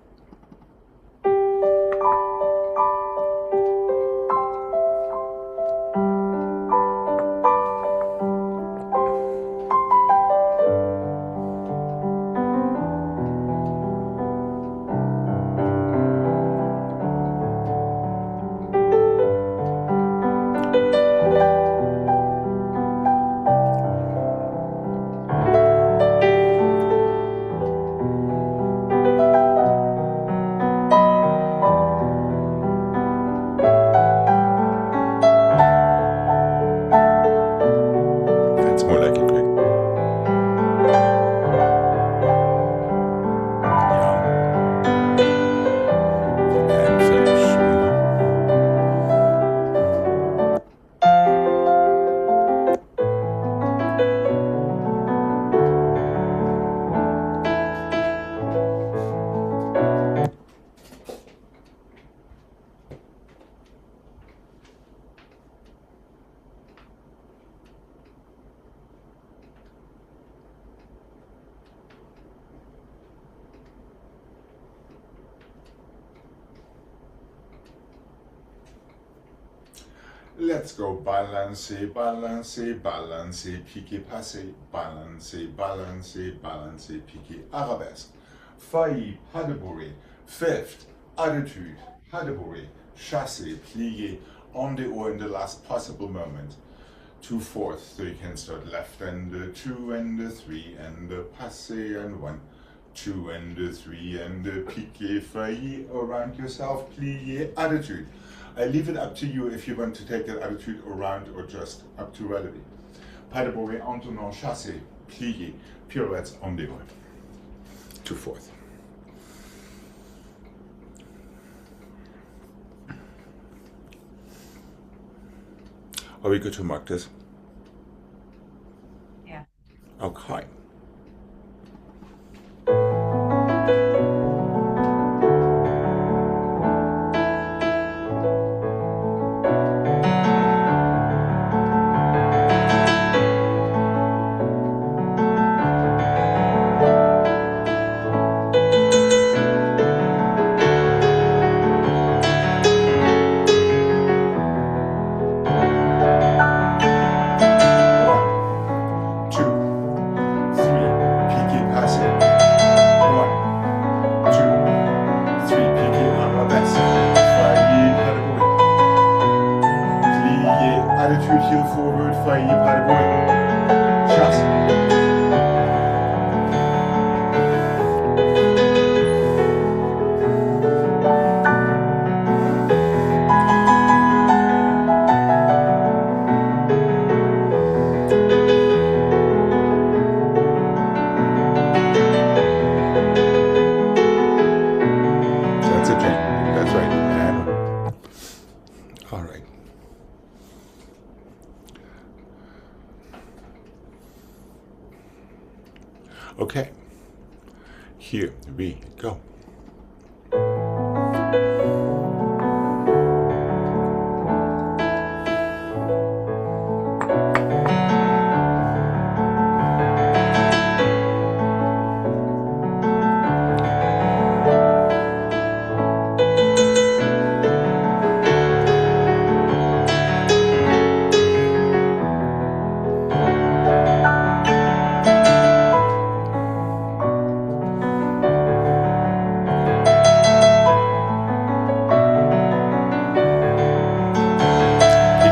Let's go. Balance, balance, balance, piqué, passé. Balance, balance, balance, piqué, arabesque. Failli, pas de bourrée. Fifth, attitude, pas de bourrée. Chassé, plié, on the or in the last possible moment. 2/4, so you can start left and 2 and 3 and passé and 1. 2 and 3 and piqué, failli, around yourself, plié, attitude. I leave it up to you if you want to take that attitude around or just up to relative. Pas de bourrée, en tournant, chassé, plié, pirouettes, on the or. 2/4. Are we good to mark this? Yeah. Okay. Heel forward, failli, pas de bruit. Chasse. That's it, Jane. That's right. And all right. Okay, here we go.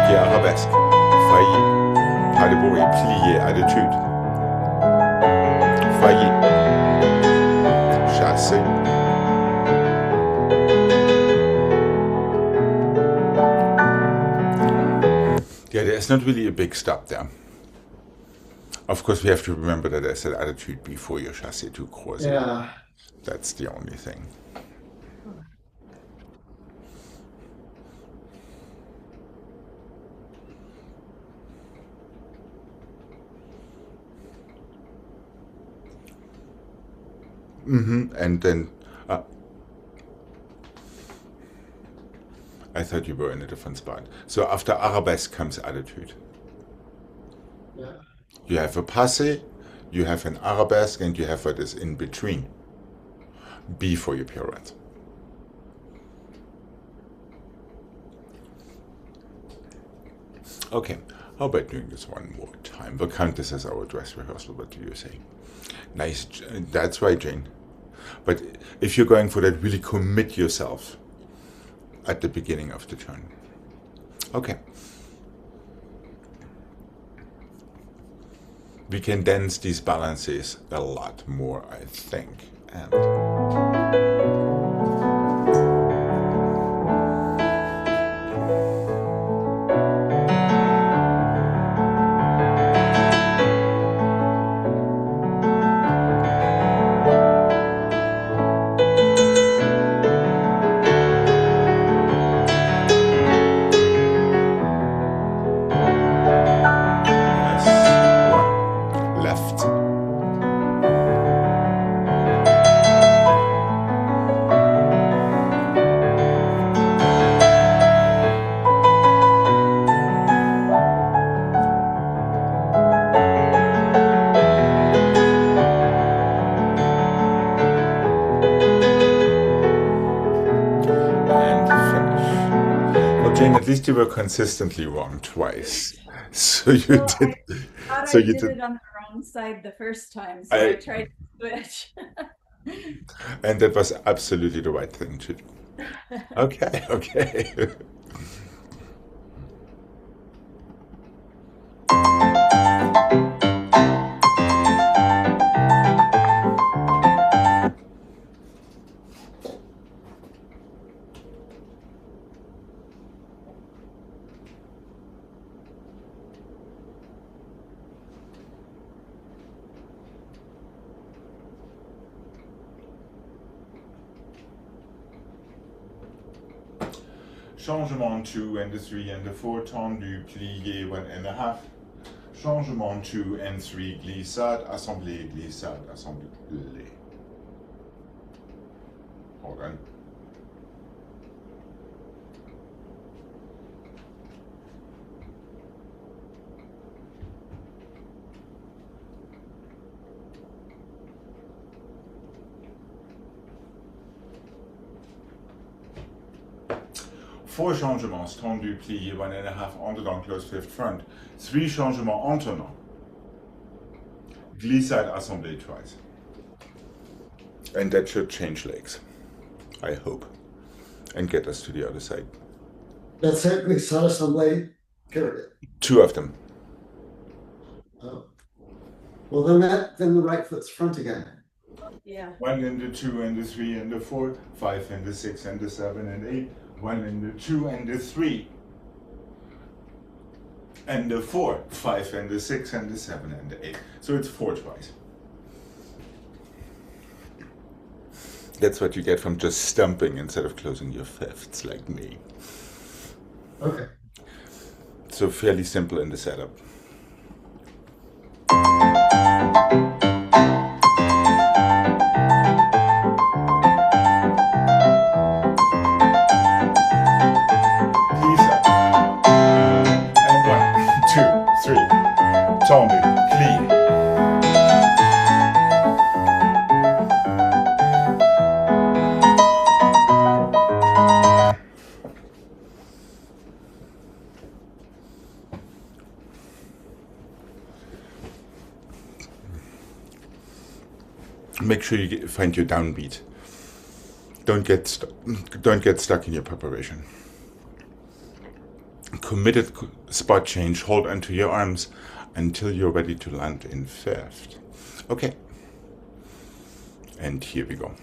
Arabesque, failli, pas de bruit, plié, attitude, failli, chassé, yeah, there's not really a big stop there. Of course, we have to remember that there's an attitude before your chassé to croisé. Yeah. That's the only thing. And then I thought you were in a different spot. So after arabesque comes attitude. Yeah. You have a passé, you have an arabesque, and you have what is in between. B for your pirouette. Okay, how about doing this one more time? We'll count this as our dress rehearsal. What do you say? Nice, that's right, Jane. But if you're going for that, really commit yourself at the beginning of the turn. Okay. We can dance these balances a lot more, I think. And you were consistently wrong twice. So you Well, did. I thought So I you did did. it on the wrong side the first time, so I tried to switch. And that was absolutely the right thing to do. Okay, okay. Changement 2 and the 3 and the 4, tendu, plié 1.5. Changement 2 and 3, glissade, assemblée, glissade, assemblée. Hold on. Four changements, tendu, plié, 1.5, endedans, close, fifth front. Three changements, entonnant. Glissade, assemblée twice. And that should change legs, I hope, and get us to the other side. That's it. We saw assembly. Period. Two of them. Oh. Well, then the right foot's front again. Yeah. 1 and the 2 and the 3 and the 4, 5 and the 6 and the 7 and 8, 1 and the 2 and the 3 and the 4, 5 and the 6 and the 7 and the 8. So it's 4 twice. That's what you get from just stumping instead of closing your fifths like me. Okay. So fairly simple in the setup. Tendu, plie. Make sure you find your downbeat. Don't get stuck in your preparation. Committed spot change. Hold onto your arms until you're ready to land in fifth. Okay. And here we go.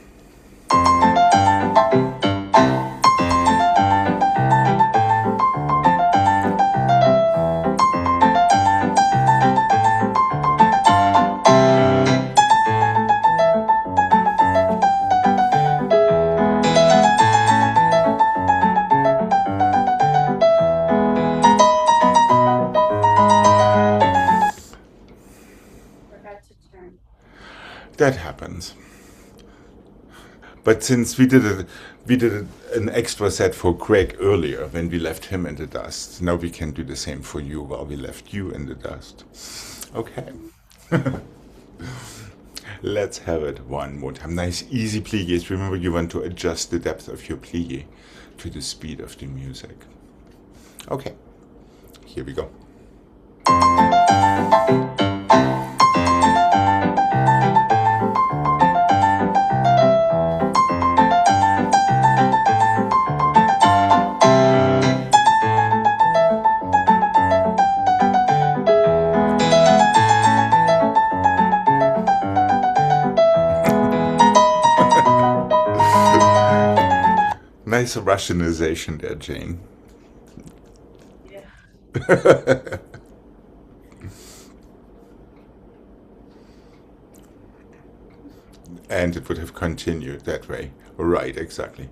That happens. But since we did an extra set for Gregg earlier when we left him in the dust, now we can do the same for you while we left you in the dust. Okay. Let's have it one more time. Nice easy pliés. Remember, you want to adjust the depth of your plié to the speed of the music. Okay. Here we go. Nice Russianization there, Jane. Yeah. And it would have continued that way. Right, exactly.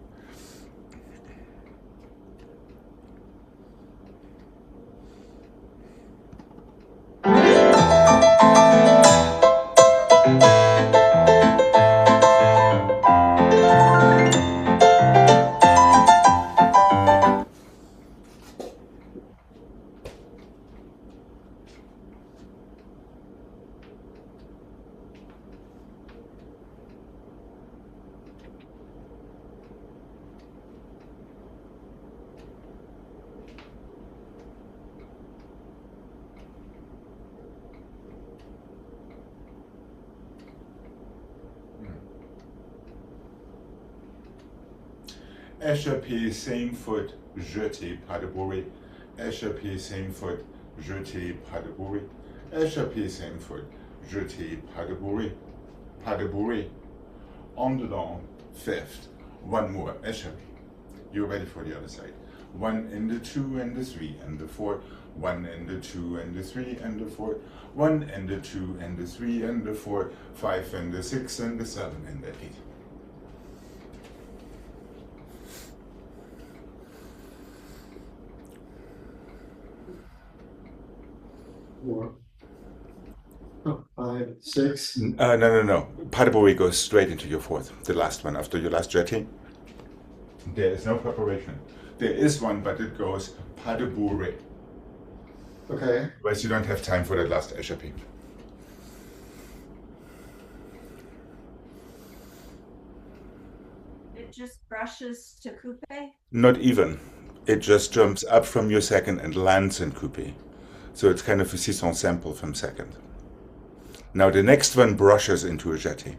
Échappé, same foot, jeté, pas de bourrée. Échappé, same foot, jeté, pas de bourrée. Échappé, same foot, jeté, pas de bourrée. Pas de bourrée. On dedans, fifth. One more, échappé. You're ready for the other side. 1 and the 2 and the 3 and the 4. 1 and the 2 and the 3 and the 4. 1 and the 2 and the 3 and the 4. 5 and the 6 and the 7 and the 8. Four. Oh, 5, 6. No. Pas de bourrée goes straight into your fourth, the last one after your last jeté. There is no preparation. There is one, but it goes pas de bourrée. Okay. Otherwise, you don't have time for that last échappé. It just brushes to coupe. Not even. It just jumps up from your second and lands in coupé. So it's kind of a Sisson sample from second. Now the next one brushes into a jeté.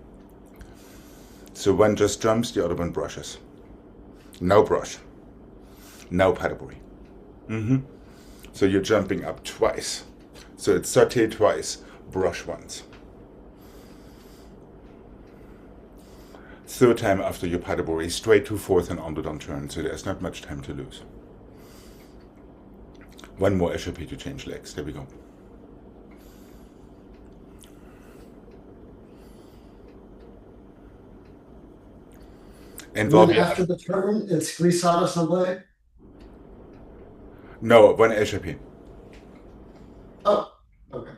So one just jumps, the other one brushes. No brush. No pas de bourrée. So you're jumping up twice. So it's sauté twice, brush once. Third time after your pas de bourrée, straight to fourth and on the down turn, so there's not much time to lose. One more échappé to change legs. There we go. And Then after the turn, it's glissade assemblée. No, one échappé. Oh, okay.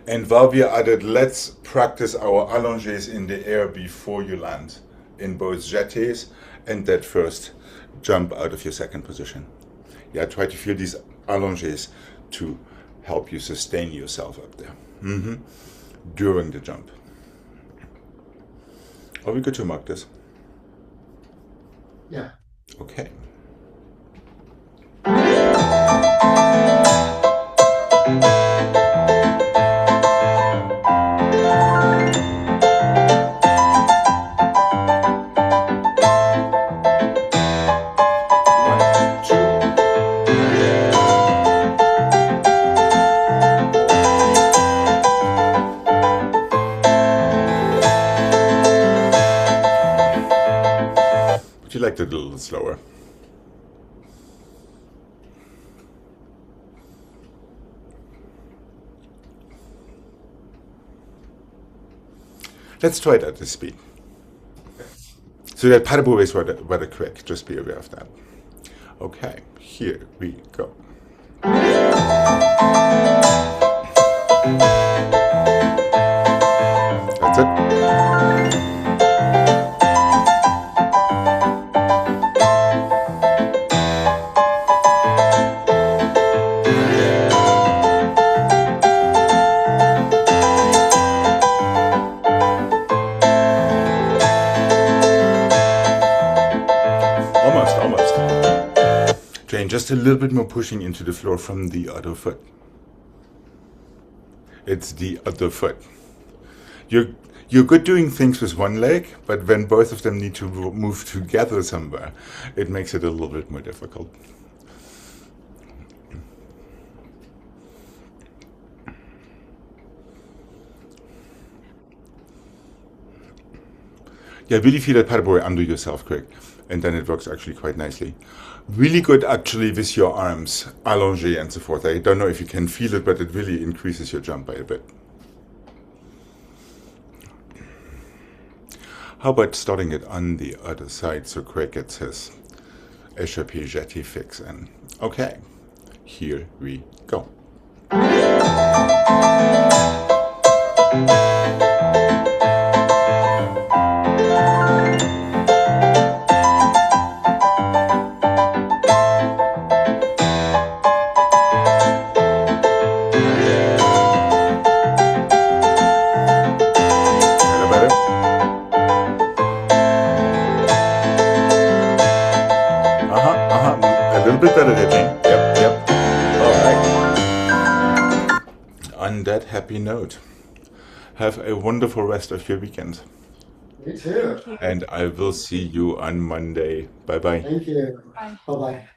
And while we are at it, let's practice our allongés in the air before you land in both jetés and that first jump out of your second position. Yeah, try to feel these allongés to help you sustain yourself up there during the jump. Are we good to mark this? Yeah. Okay. Would you like to do a little slower? Let's try it at this speed. So that pas de bourrée is rather quick, just be aware of that. Okay, here we go. That's it. Almost. Jane, just a little bit more pushing into the floor from the other foot. It's the other foot. You're good doing things with one leg, but when both of them need to move together somewhere, it makes it a little bit more difficult. Yeah, really feel that pas de bourrée under yourself, Gregg, and then it works actually quite nicely. Really good actually with your arms, allongé and so forth. I don't know if you can feel it, but it really increases your jump by a bit. How about starting it on the other side so Gregg gets his échappé jeté fix in? Okay, here we go. A little bit better there, Jane. Yep. All right. On that happy note, Have a wonderful rest of your weekend. You too. And I will see you on Monday. Bye bye. Thank you. Bye. Bye bye.